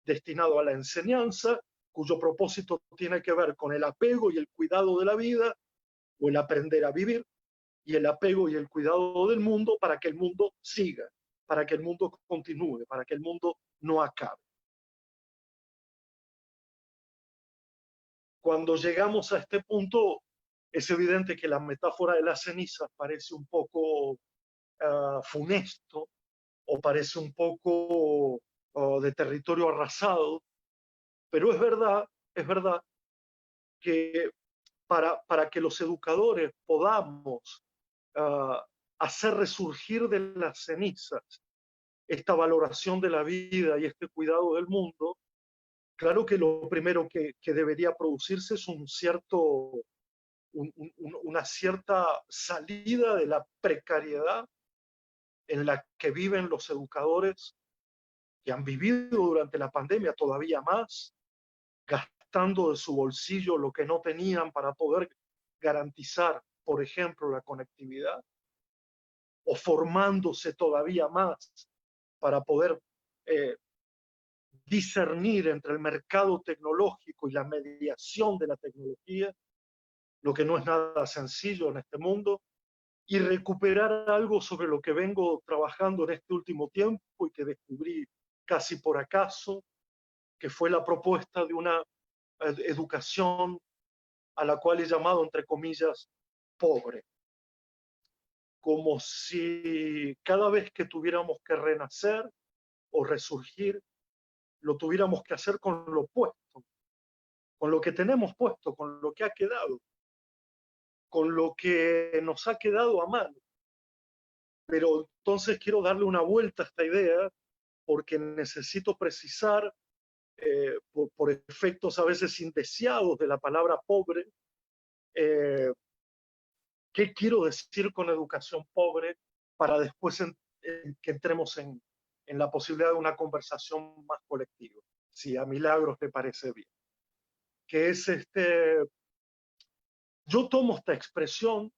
destinado a la enseñanza, cuyo propósito tiene que ver con el apego y el cuidado de la vida, o el aprender a vivir, y el apego y el cuidado del mundo para que el mundo siga, para que el mundo continúe, para que el mundo no acabe. Cuando llegamos a este punto, es evidente que la metáfora de las cenizas parece un poco funesto, o parece un poco de territorio arrasado, pero es verdad que para que los educadores podamos hacer resurgir de las cenizas esta valoración de la vida y este cuidado del mundo, claro que lo primero que debería producirse es una cierta salida de la precariedad en la que viven los educadores, que han vivido durante la pandemia todavía más, gastando de su bolsillo lo que no tenían para poder garantizar, por ejemplo, la conectividad, o formándose todavía más para poder discernir entre el mercado tecnológico y la mediación de la tecnología, lo que no es nada sencillo en este mundo, y recuperar algo sobre lo que vengo trabajando en este último tiempo y que descubrí casi por acaso, que fue la propuesta de una educación a la cual he llamado, entre comillas, pobre. Como si cada vez que tuviéramos que renacer o resurgir, lo tuviéramos que hacer con lo puesto, con lo que tenemos puesto, con lo que ha quedado, con lo que nos ha quedado a mano. Pero entonces quiero darle una vuelta a esta idea porque necesito precisar, por efectos a veces indeseados de la palabra pobre, qué quiero decir con educación pobre para después que entremos en la posibilidad de una conversación más colectiva, si a Milagros te parece bien. Que es yo tomo esta expresión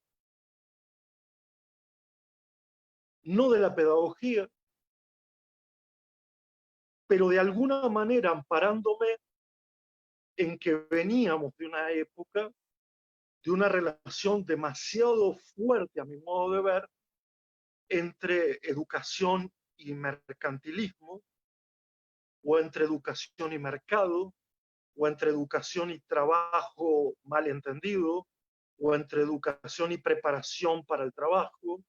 no de la pedagogía, pero de alguna manera amparándome en que veníamos de una época, de una relación demasiado fuerte, a mi modo de ver, entre educación y mercantilismo, o entre educación y mercado, o entre educación y trabajo mal entendido, o entre educación y preparación para el trabajo,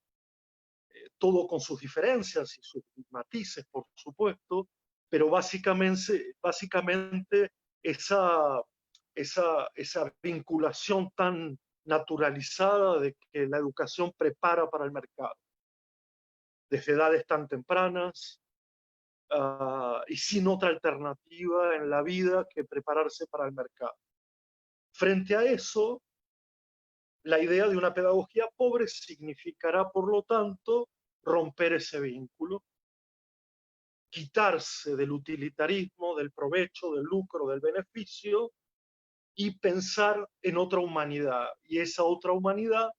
todo con sus diferencias y sus matices, por supuesto, pero básicamente esa vinculación tan naturalizada de que la educación prepara para el mercado, desde edades tan tempranas, y sin otra alternativa en la vida que prepararse para el mercado. Frente a eso, la idea de una pedagogía pobre significará, por lo tanto, romper ese vínculo, quitarse del utilitarismo, del provecho, del lucro, del beneficio, y pensar en otra humanidad. Y esa otra humanidad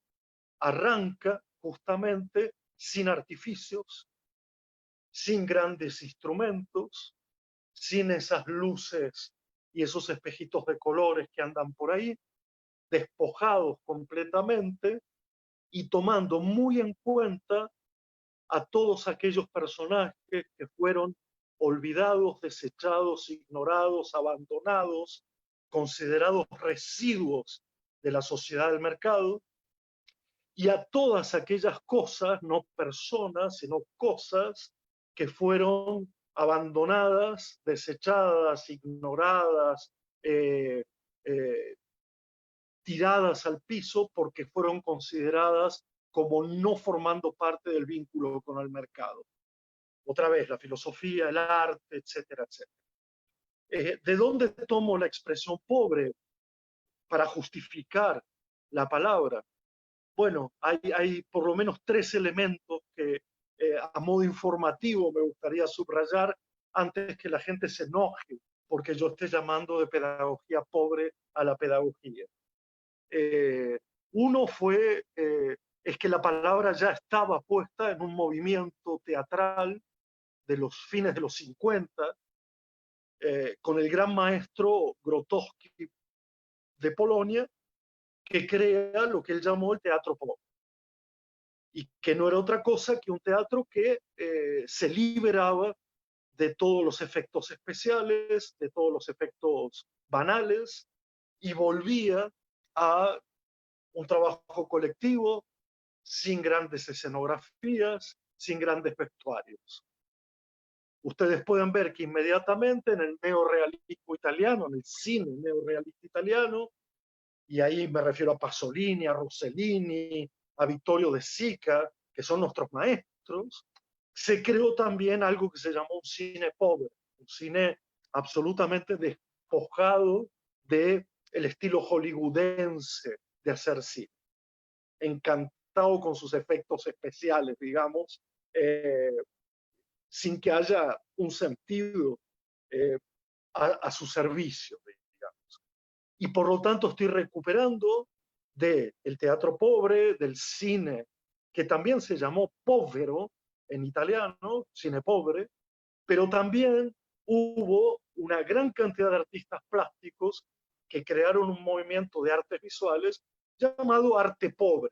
arranca justamente sin artificios, sin grandes instrumentos, sin esas luces y esos espejitos de colores que andan por ahí, despojados completamente y tomando muy en cuenta a todos aquellos personajes que fueron olvidados, desechados, ignorados, abandonados, considerados residuos de la sociedad del mercado, y a todas aquellas cosas, no personas, sino cosas que fueron abandonadas, desechadas, ignoradas, tiradas al piso porque fueron consideradas como no formando parte del vínculo con el mercado. Otra vez, la filosofía, el arte, etcétera, etcétera. ¿De dónde tomo la expresión pobre para justificar la palabra? Bueno, hay por lo menos 3 elementos que a modo informativo me gustaría subrayar antes que la gente se enoje porque yo esté llamando de pedagogía pobre a la pedagogía. Uno es que la palabra ya estaba puesta en un movimiento teatral de los fines de los 50, con el gran maestro Grotowski de Polonia, que crea lo que él llamó el teatro pobre. y que no era otra cosa que un teatro que se liberaba de todos los efectos especiales, de todos los efectos banales, y volvía a un trabajo colectivo, sin grandes escenografías, sin grandes vestuarios. Ustedes pueden ver que inmediatamente en el neorrealismo italiano, en el cine neorrealista italiano, y ahí me refiero a Pasolini, a Rossellini, a Vittorio De Sica, que son nuestros maestros, se creó también algo que se llamó un cine pobre, un cine absolutamente despojado del estilo hollywoodense de hacer cine, encantado con sus efectos especiales, digamos, sin que haya un sentido a su servicio, digamos. Y por lo tanto estoy recuperando del teatro pobre, del cine, que también se llamó povero en italiano, cine pobre, pero también hubo una gran cantidad de artistas plásticos que crearon un movimiento de artes visuales llamado arte pobre,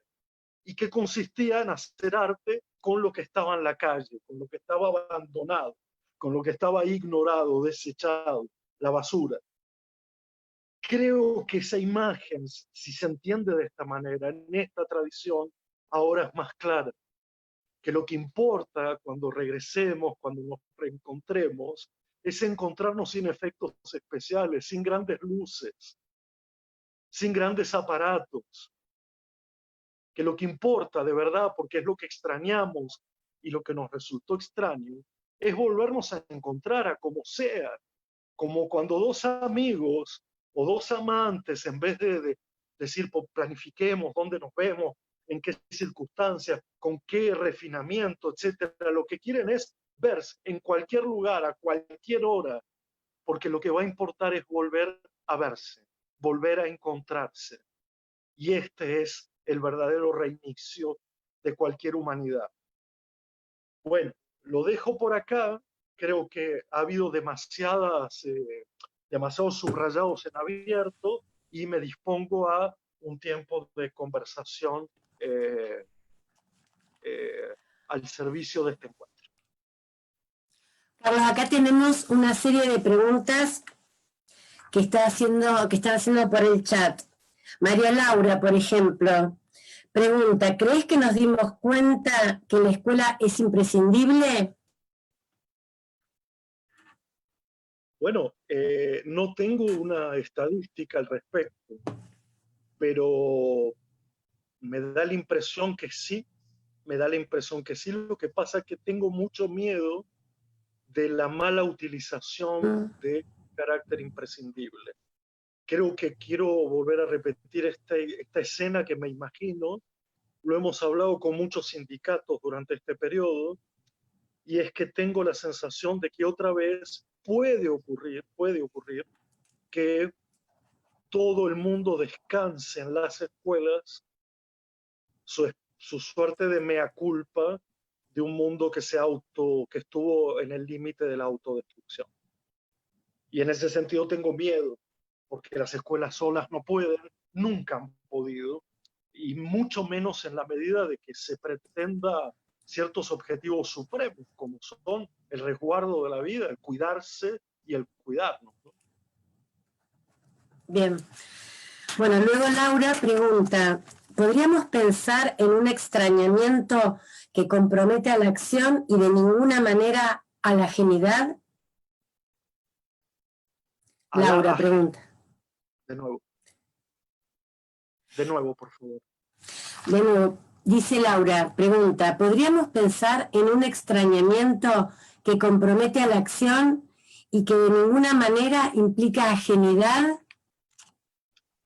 y que consistía en hacer arte con lo que estaba en la calle, con lo que estaba abandonado, con lo que estaba ignorado, desechado, la basura. Creo que esa imagen, si se entiende de esta manera, en esta tradición, ahora es más clara. Que lo que importa cuando regresemos, cuando nos reencontremos, es encontrarnos sin efectos especiales, sin grandes luces, sin grandes aparatos. Que lo que importa de verdad, porque es lo que extrañamos y lo que nos resultó extraño, es volvernos a encontrar a como sea, como cuando dos amigos o dos amantes, en vez de decir, pues, planifiquemos dónde nos vemos, en qué circunstancias, con qué refinamiento, etcétera, lo que quieren es verse en cualquier lugar, a cualquier hora, porque lo que va a importar es volver a verse, volver a encontrarse. Y este es el verdadero reinicio de cualquier humanidad. Bueno, lo dejo por acá. Creo que ha habido demasiados subrayados en abierto y me dispongo a un tiempo de conversación al servicio de este encuentro. Carlos, acá tenemos una serie de preguntas que están haciendo por el chat. María Laura, por ejemplo, pregunta, ¿crees que nos dimos cuenta que la escuela es imprescindible? Bueno, no tengo una estadística al respecto, pero me da la impresión que sí, Lo que pasa es que tengo mucho miedo de la mala utilización de carácter imprescindible. Creo que quiero volver a repetir esta escena que me imagino, lo hemos hablado con muchos sindicatos durante este periodo, y es que tengo la sensación de que otra vez puede ocurrir que todo el mundo descanse en las escuelas su suerte de mea culpa de un mundo que estuvo en el límite de la autodestrucción. Y en ese sentido tengo miedo, porque las escuelas solas no pueden, nunca han podido, y mucho menos en la medida de que se pretenda ciertos objetivos supremos, como son el resguardo de la vida, el cuidarse y el cuidarnos, ¿no? Bien. Bueno, luego Laura pregunta, ¿podríamos pensar en un extrañamiento que compromete a la acción y de ninguna manera a la ajenidad? Laura pregunta. De nuevo, por favor. De nuevo, dice Laura, pregunta, ¿podríamos pensar en un extrañamiento que compromete a la acción y que de ninguna manera implica ajenidad?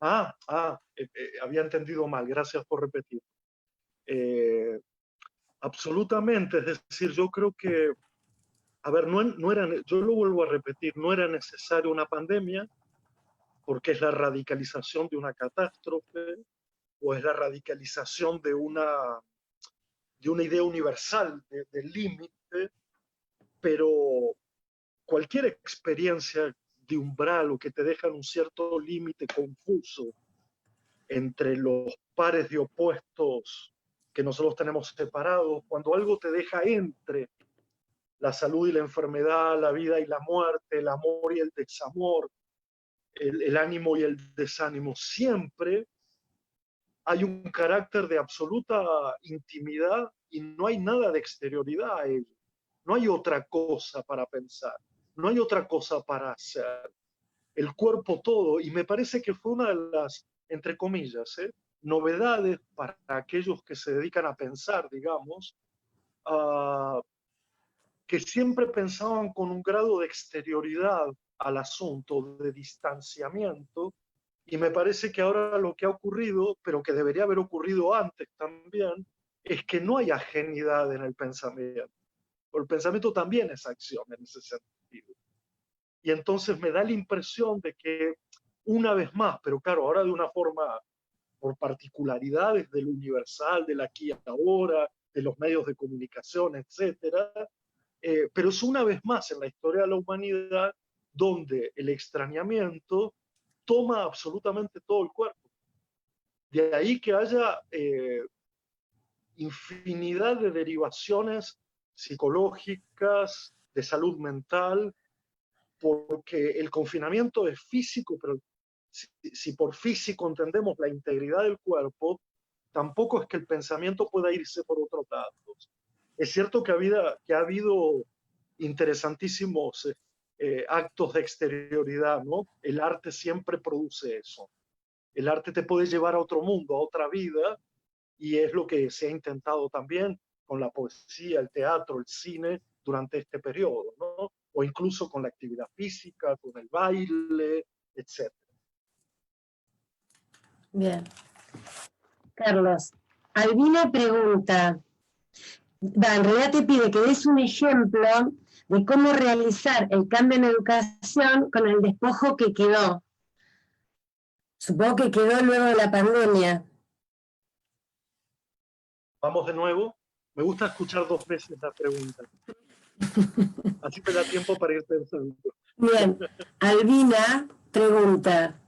Había entendido mal, gracias por repetir. Absolutamente, es decir, yo creo que, a ver, yo lo vuelvo a repetir, no era necesaria una pandemia, porque es la radicalización de una catástrofe, o es la radicalización de una idea universal del límite, pero cualquier experiencia de umbral o que te deja en un cierto límite confuso entre los pares de opuestos que nosotros tenemos separados, cuando algo te deja entre la salud y la enfermedad, la vida y la muerte, el amor y el desamor, el ánimo y el desánimo, siempre hay un carácter de absoluta intimidad y no hay nada de exterioridad a ello. No hay otra cosa para pensar, no hay otra cosa para hacer. El cuerpo todo, y me parece que fue una de las, entre comillas, novedades para aquellos que se dedican a pensar, digamos, que siempre pensaban con un grado de exterioridad al asunto, de distanciamiento, y me parece que ahora lo que ha ocurrido, pero que debería haber ocurrido antes también, es que no hay ajenidad en el pensamiento. El pensamiento también es acción en ese sentido. Y entonces me da la impresión de que una vez más, pero claro, ahora de una forma por particularidades del universal, del aquí y ahora, de los medios de comunicación, etcétera, pero es una vez más en la historia de la humanidad donde el extrañamiento toma absolutamente todo el cuerpo. De ahí que haya infinidad de derivaciones psicológicas, de salud mental, porque el confinamiento es físico, pero si por físico entendemos la integridad del cuerpo, tampoco es que el pensamiento pueda irse por otros lados. Es cierto que ha habido interesantísimos actos de exterioridad, ¿no? El arte siempre produce eso. El arte te puede llevar a otro mundo, a otra vida, y es lo que se ha intentado también con la poesía, el teatro, el cine durante este periodo, ¿no? O incluso con la actividad física, con el baile, etc. Bien. Carlos, Albina pregunta, en realidad te pide que des un ejemplo de cómo realizar el cambio en educación con el despojo que quedó. Supongo que quedó luego de la pandemia. Vamos de nuevo. Me gusta escuchar 2 veces la pregunta. Así me da tiempo para ir pensando. Bien, Albina pregunta,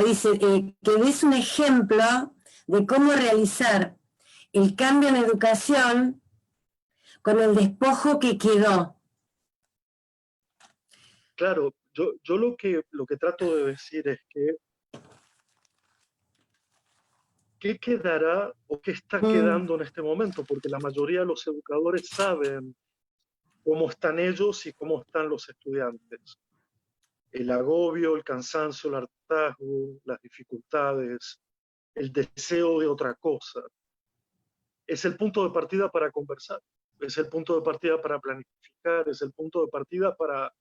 dice, que des un ejemplo de cómo realizar el cambio en educación con el despojo que quedó. Claro, yo lo que trato de decir es que ¿qué quedará o qué está quedando en este momento? Porque la mayoría de los educadores saben cómo están ellos y cómo están los estudiantes. El agobio, el cansancio, el hartazgo, las dificultades, el deseo de otra cosa. Es el punto de partida para conversar, es el punto de partida para planificar, es el punto de partida para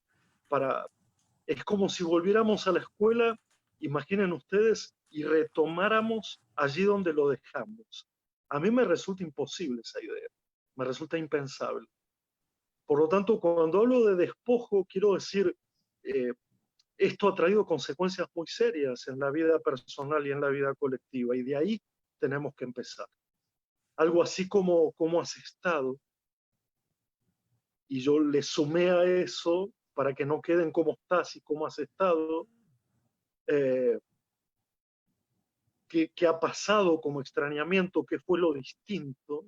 es como si volviéramos a la escuela, imaginen ustedes, y retomáramos allí donde lo dejamos. A mí me resulta imposible esa idea, me resulta impensable. Por lo tanto, cuando hablo de despojo, quiero decir, esto ha traído consecuencias muy serias en la vida personal y en la vida colectiva, y de ahí tenemos que empezar. Algo así como ¿cómo has estado? Y yo le sumé a eso, para que no queden cómo estás y cómo has estado, ¿qué ha pasado como extrañamiento? ¿Qué fue lo distinto?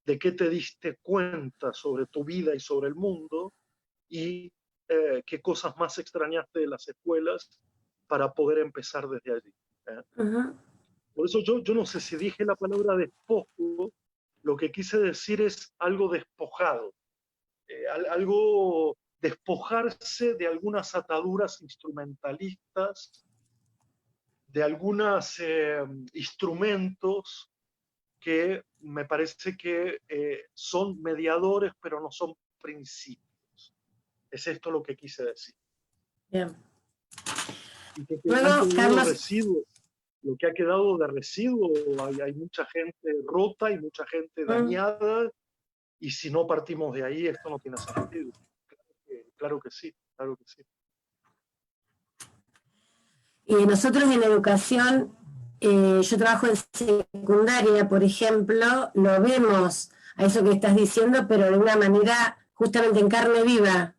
¿De qué te diste cuenta sobre tu vida y sobre el mundo? Y qué cosas más extrañaste de las escuelas para poder empezar desde allí. Por eso yo no sé si dije la palabra despojo, lo que quise decir es algo despojado, algo despojarse de algunas ataduras instrumentalistas, de algunos instrumentos que me parece que son mediadores, pero no son principios. Es esto lo que quise decir. Bien. Y que Bueno, Carlos, residuos, lo que ha quedado de residuo, hay mucha gente rota y mucha gente dañada, y si no partimos de ahí, esto no tiene sentido. Claro que sí, claro que sí. Y nosotros en educación, yo trabajo en secundaria, por ejemplo, lo vemos a eso que estás diciendo, pero de una manera justamente en carne viva.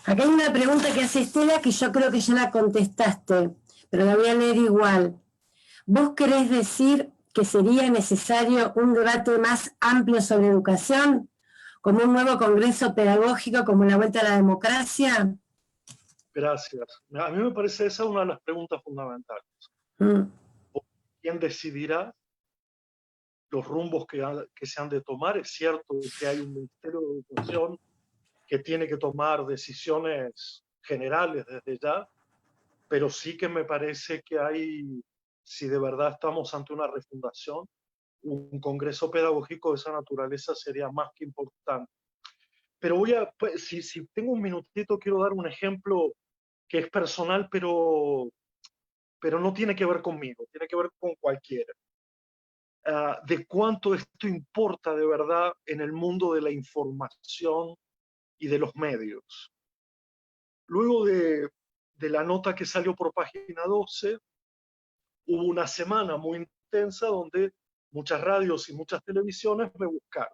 Acá hay una pregunta que hace Estela que yo creo que ya la contestaste, pero la voy a leer igual. ¿Vos querés decir que sería necesario un debate más amplio sobre educación, como un nuevo congreso pedagógico, como la vuelta a la democracia? Gracias. A mí me parece esa una de las preguntas fundamentales. Mm. ¿Quién decidirá los rumbos que se han de tomar? Es cierto que hay un Ministerio de Educación que tiene que tomar decisiones generales desde ya, pero sí que me parece que hay, si de verdad estamos ante una refundación, un congreso pedagógico de esa naturaleza sería más que importante. Pero pues, si tengo un minutito, quiero dar un ejemplo que es personal, pero no tiene que ver conmigo, tiene que ver con cualquiera. De cuánto esto importa de verdad en el mundo de la información y de los medios. Luego de la nota que salió por Página 12, hubo una semana muy intensa donde muchas radios y muchas televisiones me buscaron.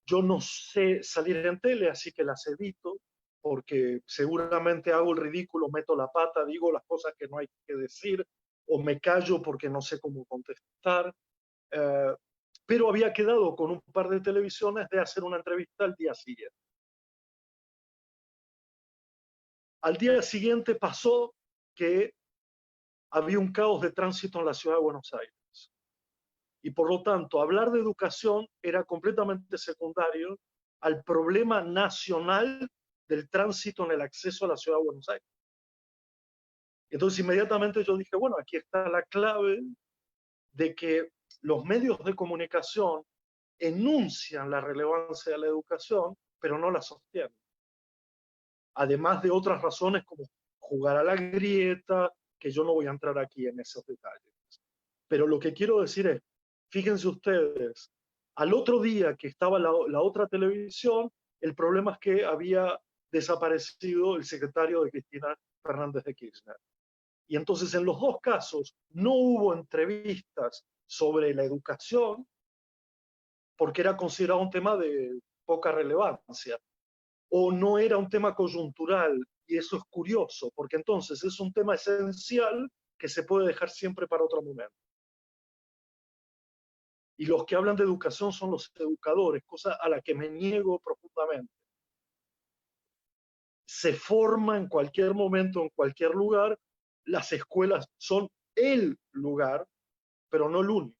Yo no sé salir en tele, así que las evito, porque seguramente hago el ridículo, meto la pata, digo las cosas que no hay que decir, o me callo porque no sé cómo contestar. Pero había quedado con un par de televisiones de hacer una entrevista al día siguiente. Al día siguiente pasó que había un caos de tránsito en la ciudad de Buenos Aires. Y por lo tanto, hablar de educación era completamente secundario al problema nacional del tránsito en el acceso a la ciudad de Buenos Aires. Entonces, inmediatamente yo dije, bueno, aquí está la clave de que los medios de comunicación enuncian la relevancia de la educación, pero no la sostienen. Además de otras razones como jugar a la grieta, que yo no voy a entrar aquí en esos detalles. Pero lo que quiero decir es, fíjense ustedes, al otro día que estaba la otra televisión, el problema es que había desaparecido el secretario de Cristina Fernández de Kirchner. Y entonces en los dos casos no hubo entrevistas sobre la educación porque era considerado un tema de poca relevancia o no era un tema coyuntural. Y eso es curioso, porque entonces es un tema esencial que se puede dejar siempre para otro momento. Y los que hablan de educación son los educadores, cosa a la que me niego profundamente. Se forma en cualquier momento, en cualquier lugar. Las escuelas son el lugar, pero no el único.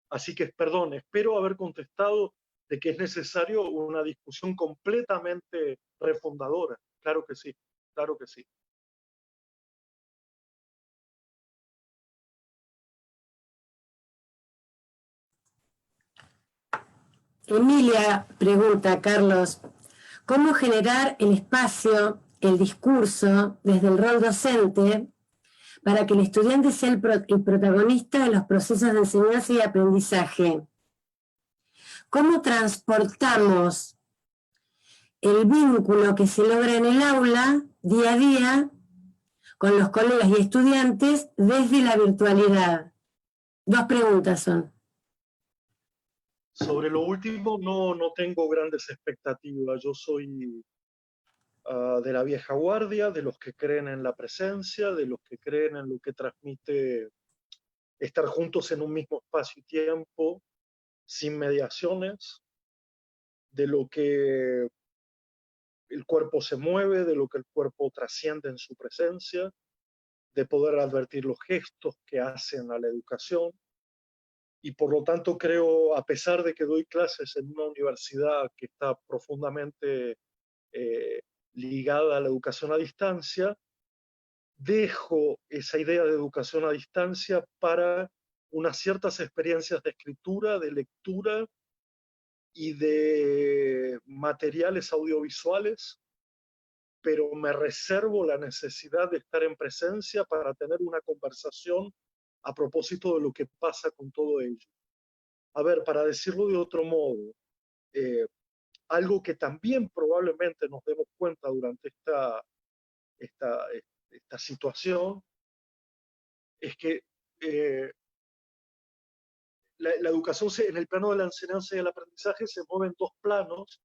Así que, perdón, espero haber contestado de que es necesario una discusión completamente refundadora. Claro que sí, claro que sí. Emilia pregunta, Carlos, ¿cómo generar el espacio, el discurso, desde el rol docente, para que el estudiante sea el protagonista de los procesos de enseñanza y aprendizaje? ¿Cómo transportamos el vínculo que se logra en el aula día a día con los colegas y estudiantes desde la virtualidad? Dos preguntas son. Sobre lo último, no tengo grandes expectativas. Yo soy de la vieja guardia, de los que creen en la presencia, de los que creen en lo que transmite estar juntos en un mismo espacio y tiempo, sin mediaciones, de lo que el cuerpo se mueve, de lo que el cuerpo trasciende en su presencia, de poder advertir los gestos que hacen a la educación. Y por lo tanto creo, a pesar de que doy clases en una universidad que está profundamente ligada a la educación a distancia, dejo esa idea de educación a distancia para unas ciertas experiencias de escritura, de lectura y de materiales audiovisuales, pero me reservo la necesidad de estar en presencia para tener una conversación a propósito de lo que pasa con todo ello. A ver, para decirlo de otro modo, algo que también probablemente nos demos cuenta durante esta situación es que la educación en el plano de la enseñanza y el aprendizaje se mueve en dos planos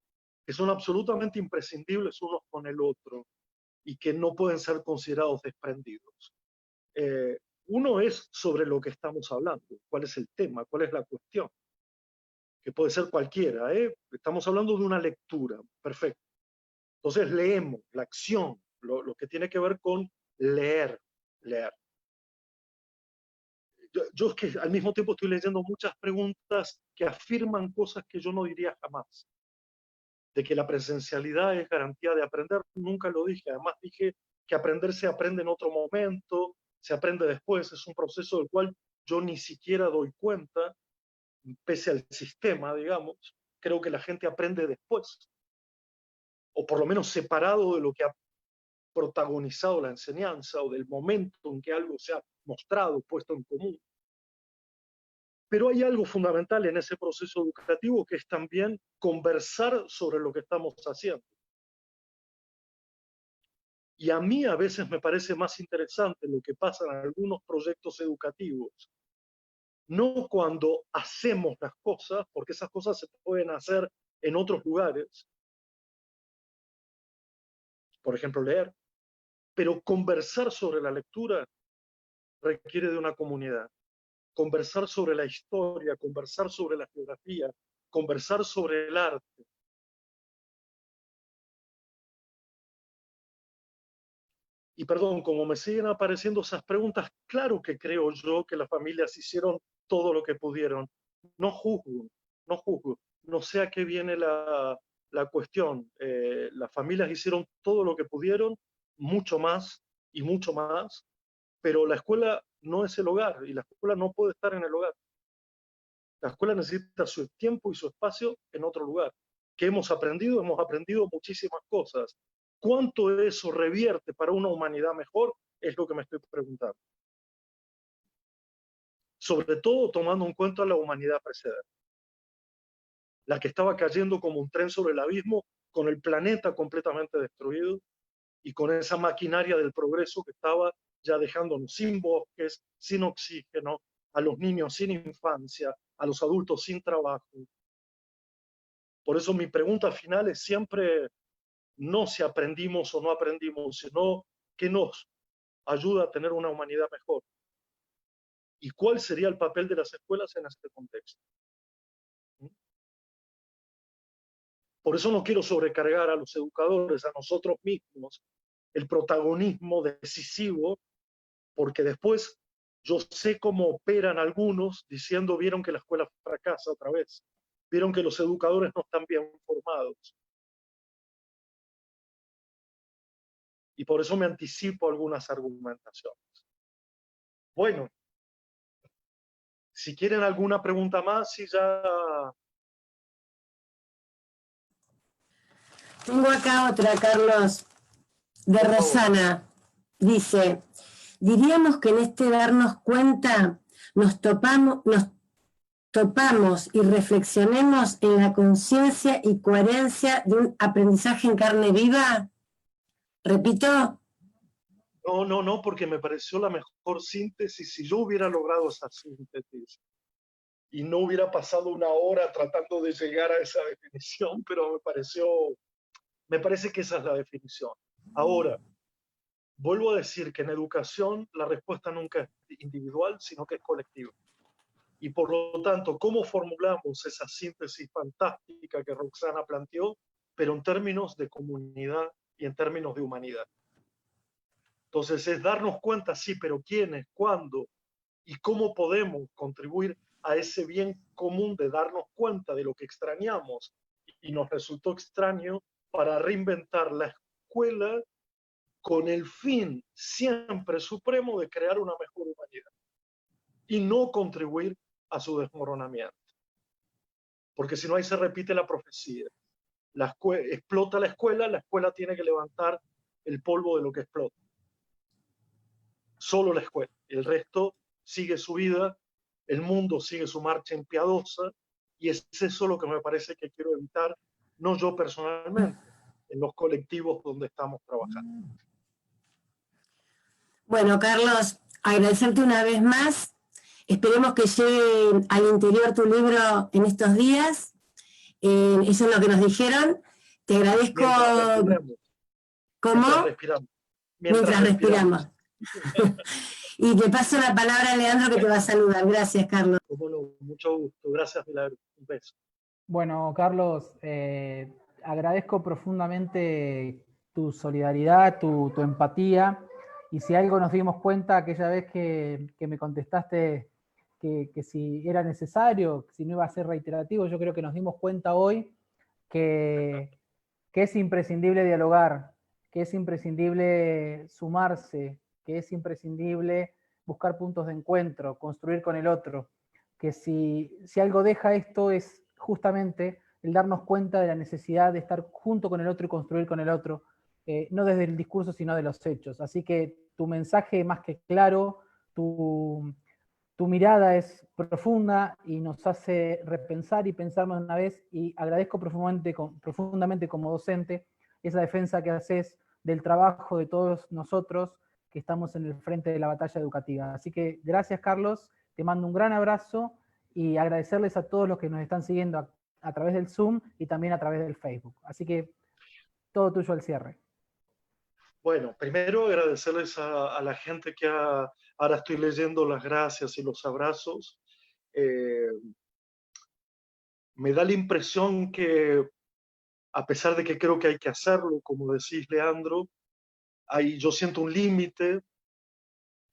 que son absolutamente imprescindibles unos con el otro y que no pueden ser considerados desprendidos. Uno es sobre lo que estamos hablando, cuál es el tema, cuál es la cuestión, que puede ser cualquiera, ¿eh? Estamos hablando de una lectura, perfecto. Entonces leemos, la acción, lo que tiene que ver con leer. Yo es que al mismo tiempo estoy leyendo muchas preguntas que afirman cosas que yo no diría jamás. De que la presencialidad es garantía de aprender, nunca lo dije. Además dije que aprender se aprende en otro momento, se aprende después, es un proceso del cual yo ni siquiera doy cuenta, pese al sistema, digamos. Creo que la gente aprende después, o por lo menos separado de lo que ha protagonizado la enseñanza o del momento en que algo se ha mostrado, puesto en común. Pero hay algo fundamental en ese proceso educativo que es también conversar sobre lo que estamos haciendo. Y a mí a veces me parece más interesante lo que pasa en algunos proyectos educativos, no cuando hacemos las cosas, porque esas cosas se pueden hacer en otros lugares, por ejemplo leer, pero conversar sobre la lectura requiere de una comunidad. Conversar sobre la historia, conversar sobre la geografía, conversar sobre el arte. Y perdón, como me siguen apareciendo esas preguntas, claro que creo yo que las familias hicieron todo lo que pudieron. No juzgo, no juzgo. No sé a qué viene la cuestión. Las familias hicieron todo lo que pudieron, mucho más y mucho más, pero la escuela no es el hogar y la escuela no puede estar en el hogar. La escuela necesita su tiempo y su espacio en otro lugar. ¿Qué hemos aprendido? Hemos aprendido muchísimas cosas. ¿Cuánto eso revierte para una humanidad mejor? Es lo que me estoy preguntando. Sobre todo tomando en cuenta la humanidad precedente. La que estaba cayendo como un tren sobre el abismo, con el planeta completamente destruido y con esa maquinaria del progreso que estaba ya dejándonos sin bosques, sin oxígeno, a los niños sin infancia, a los adultos sin trabajo. Por eso mi pregunta final es siempre no si aprendimos o no aprendimos, sino qué nos ayuda a tener una humanidad mejor. ¿Y cuál sería el papel de las escuelas en este contexto? Por eso no quiero sobrecargar a los educadores, a nosotros mismos, el protagonismo decisivo, porque después yo sé cómo operan algunos diciendo vieron que la escuela fracasa otra vez, vieron que los educadores no están bien formados. Y por eso me anticipo algunas argumentaciones. Bueno, si quieren alguna pregunta más, si ya... Tengo acá otra, Carlos, de Rosana. Dice, diríamos que en este darnos cuenta nos topamos y reflexionemos en la conciencia y coherencia de un aprendizaje en carne viva. ¿Repito? No, porque me pareció la mejor síntesis. Si yo hubiera logrado esa síntesis y no hubiera pasado una hora tratando de llegar a esa definición, pero me parece que esa es la definición. Ahora, vuelvo a decir que en educación la respuesta nunca es individual, sino que es colectiva. Y por lo tanto, ¿cómo formulamos esa síntesis fantástica que Roxana planteó, pero en términos de comunidad y en términos de humanidad? Entonces es darnos cuenta, sí, pero quiénes, cuándo y cómo podemos contribuir a ese bien común de darnos cuenta de lo que extrañamos y nos resultó extraño para reinventar la escuela con el fin siempre supremo de crear una mejor humanidad y no contribuir a su desmoronamiento. Porque si no, ahí se repite la profecía. Explota la escuela tiene que levantar el polvo de lo que explota. Solo la escuela. El resto sigue su vida, el mundo sigue su marcha impiadosa, y es eso lo que me parece que quiero evitar, no yo personalmente, en los colectivos donde estamos trabajando. Bueno, Carlos, agradecerte una vez más. Esperemos que llegue al interior tu libro en estos días. Eso es lo que nos dijeron. Te agradezco. ¿Cómo? Mientras respiramos. Y le paso la palabra a Leandro que te va a saludar. Gracias, Carlos. Bueno, mucho gusto. Gracias, Milagro. Un beso. Bueno, Carlos, agradezco profundamente tu solidaridad, tu empatía, y si algo nos dimos cuenta aquella vez que me contestaste que si era necesario, si no iba a ser reiterativo, yo creo que nos dimos cuenta hoy que es imprescindible dialogar, que es imprescindible sumarse, que es imprescindible buscar puntos de encuentro, construir con el otro, que si algo deja esto es justamente el darnos cuenta de la necesidad de estar junto con el otro y construir con el otro, no desde el discurso, sino de los hechos. Así que tu mensaje más que claro, tu mirada es profunda y nos hace repensar y pensar más una vez, y agradezco profundamente como docente esa defensa que haces del trabajo de todos nosotros que estamos en el frente de la batalla educativa. Así que gracias, Carlos, te mando un gran abrazo y agradecerles a todos los que nos están siguiendo a través del Zoom y también a través del Facebook. Así que todo tuyo al cierre. Bueno, primero agradecerles a la gente que ahora estoy leyendo las gracias y los abrazos. Me da la impresión que, a pesar de que creo que hay que hacerlo, como decís, Leandro, yo siento un límite,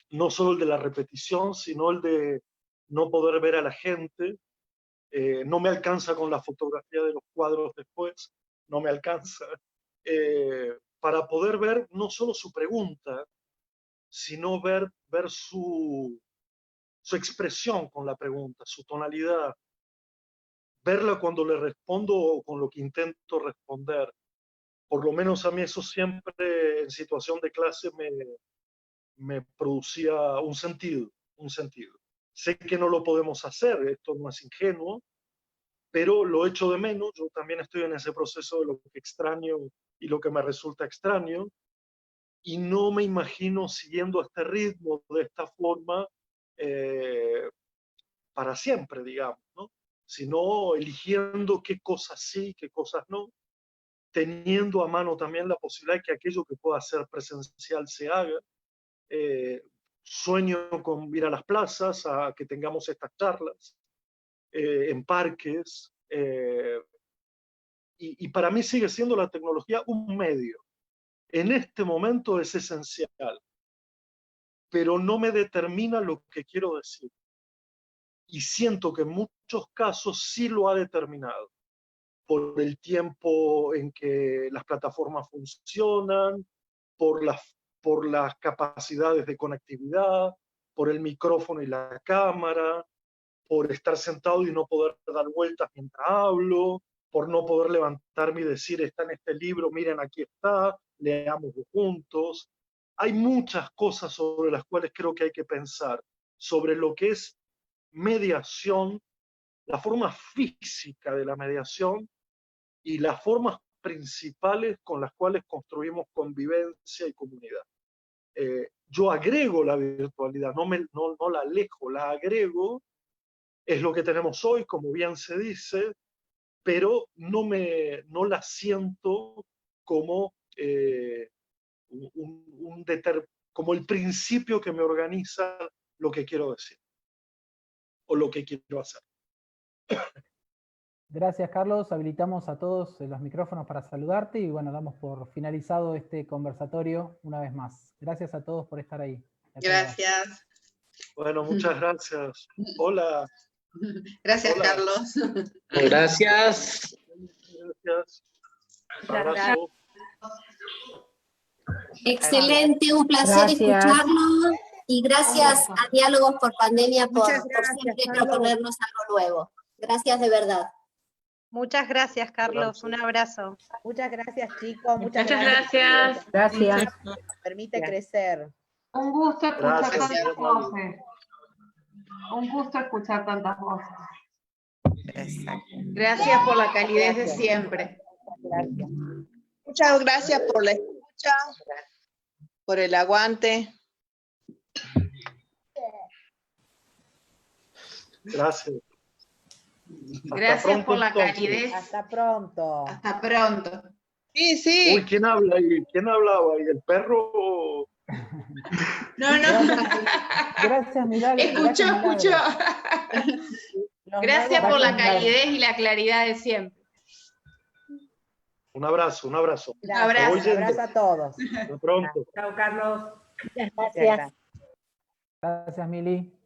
no solo el de la repetición, sino el de no poder ver a la gente. No me alcanza con la fotografía de los cuadros después, no me alcanza. Para poder ver no solo su pregunta, sino ver su expresión con la pregunta, su tonalidad, verla cuando le respondo o con lo que intento responder. Por lo menos a mí eso siempre en situación de clase me producía un sentido. Sé que no lo podemos hacer, esto no es ingenuo, pero lo echo de menos. Yo también estoy en ese proceso de lo que extraño y lo que me resulta extraño, y no me imagino siguiendo este ritmo de esta forma para siempre, digamos, ¿no? Sino eligiendo qué cosas sí, qué cosas no, teniendo a mano también la posibilidad de que aquello que pueda ser presencial se haga. Sueño con ir a las plazas, a que tengamos estas charlas, en parques, y para mí sigue siendo la tecnología un medio. En este momento es esencial, pero no me determina lo que quiero decir. Y siento que en muchos casos sí lo ha determinado, por el tiempo en que las plataformas funcionan, por las capacidades de conectividad, por el micrófono y la cámara, por estar sentado y no poder dar vueltas mientras hablo, por no poder levantarme y decir, está en este libro, miren, aquí está, leámoslo juntos. Hay muchas cosas sobre las cuales creo que hay que pensar, sobre lo que es mediación, la forma física de la mediación y las formas principales con las cuales construimos convivencia y comunidad. Yo agrego la virtualidad, no la alejo, la agrego. Es lo que tenemos hoy, como bien se dice, pero no la siento como, como el principio que me organiza lo que quiero decir o lo que quiero hacer. Gracias, Carlos. Habilitamos a todos los micrófonos para saludarte y bueno, damos por finalizado este conversatorio una vez más. Gracias a todos por estar ahí. Gracias. Bueno, muchas gracias. Hola. Gracias, Hola. Carlos. Gracias. Gracias. Abrazo. Excelente, un placer escucharlo y gracias a Diálogos por Pandemia por siempre proponernos algo nuevo. Gracias de verdad. Muchas gracias, Carlos. Un abrazo. Muchas gracias, chicos. Muchas gracias. Gracias. Nos permite crecer. Un gusto escuchar Gracias, tantas voces. Un gusto escuchar tantas voces. Gracias por la calidez de siempre. Gracias. Muchas gracias por la escucha, por el aguante. Gracias. Gracias por la calidez. Hasta pronto. Hasta pronto. Sí, sí. Uy, ¿quién habla ahí? ¿Quién hablaba ahí? ¿El perro? No, no. Gracias, Milagro. Escuchó, Gracias, Milagro. escuchó. Los Gracias nuevos por la miembros. calidez y la claridad de siempre. Un abrazo, un abrazo. Gracias, Abrazo. un abrazo a todos. Hasta pronto. Chao, Carlos. Muchas Muchas gracias. gracias. Gracias, Mili.